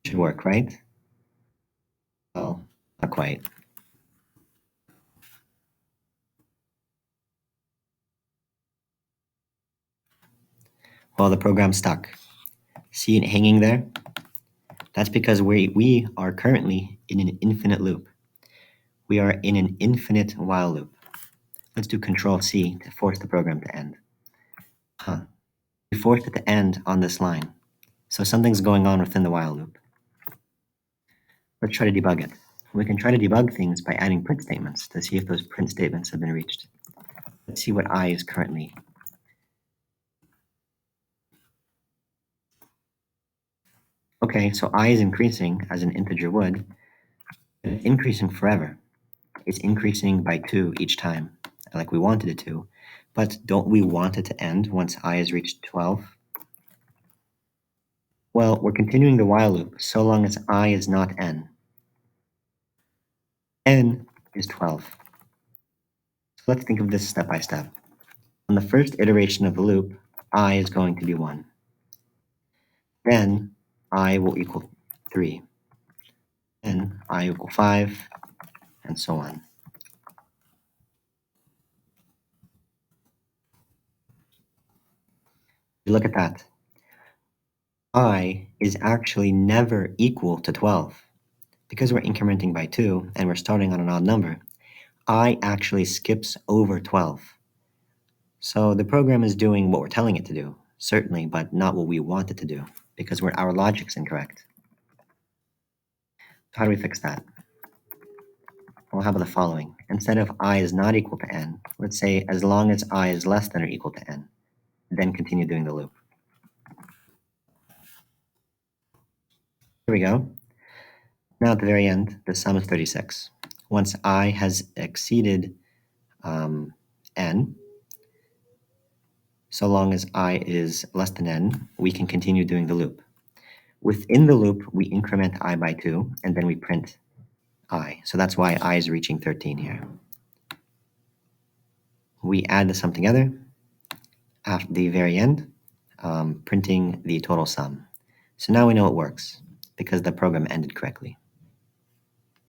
Should work, right? Well, not quite. Well, the program's stuck. See it hanging there? That's because we are currently in an infinite loop. We are in an infinite while loop. Let's do Control-C to force the program to end. We forced it to end on this line. So something's going on within the while loop. Let's try to debug it. We can try to debug things by adding print statements to see if those print statements have been reached. Let's see what I is currently. Okay, so I is increasing as an integer would. It's increasing forever. It's increasing by 2 each time, like we wanted it to. But don't we want it to end once I has reached 12? Well, we're continuing the while loop so long as I is not n. N is 12. So let's think of this step by step. On the first iteration of the loop, I is going to be 1. Then I will equal 3. Then I equal 5, and so on. Look at that. I is actually never equal to 12. Because we're incrementing by 2 and we're starting on an odd number, I actually skips over 12. So the program is doing what we're telling it to do, certainly, but not what we want it to do, because our logic's incorrect. How do we fix that? Well, how about the following? Instead of I is not equal to n, let's say as long as I is less than or equal to n, then continue doing the loop. Here we go. Now at the very end, the sum is 36. Once I has exceeded n, so long as I is less than n, we can continue doing the loop. Within the loop, we increment I by 2, and then we print I. So that's why I is reaching 13 here. We add the sum together at the very end, printing the total sum. So now we know it works, because the program ended correctly.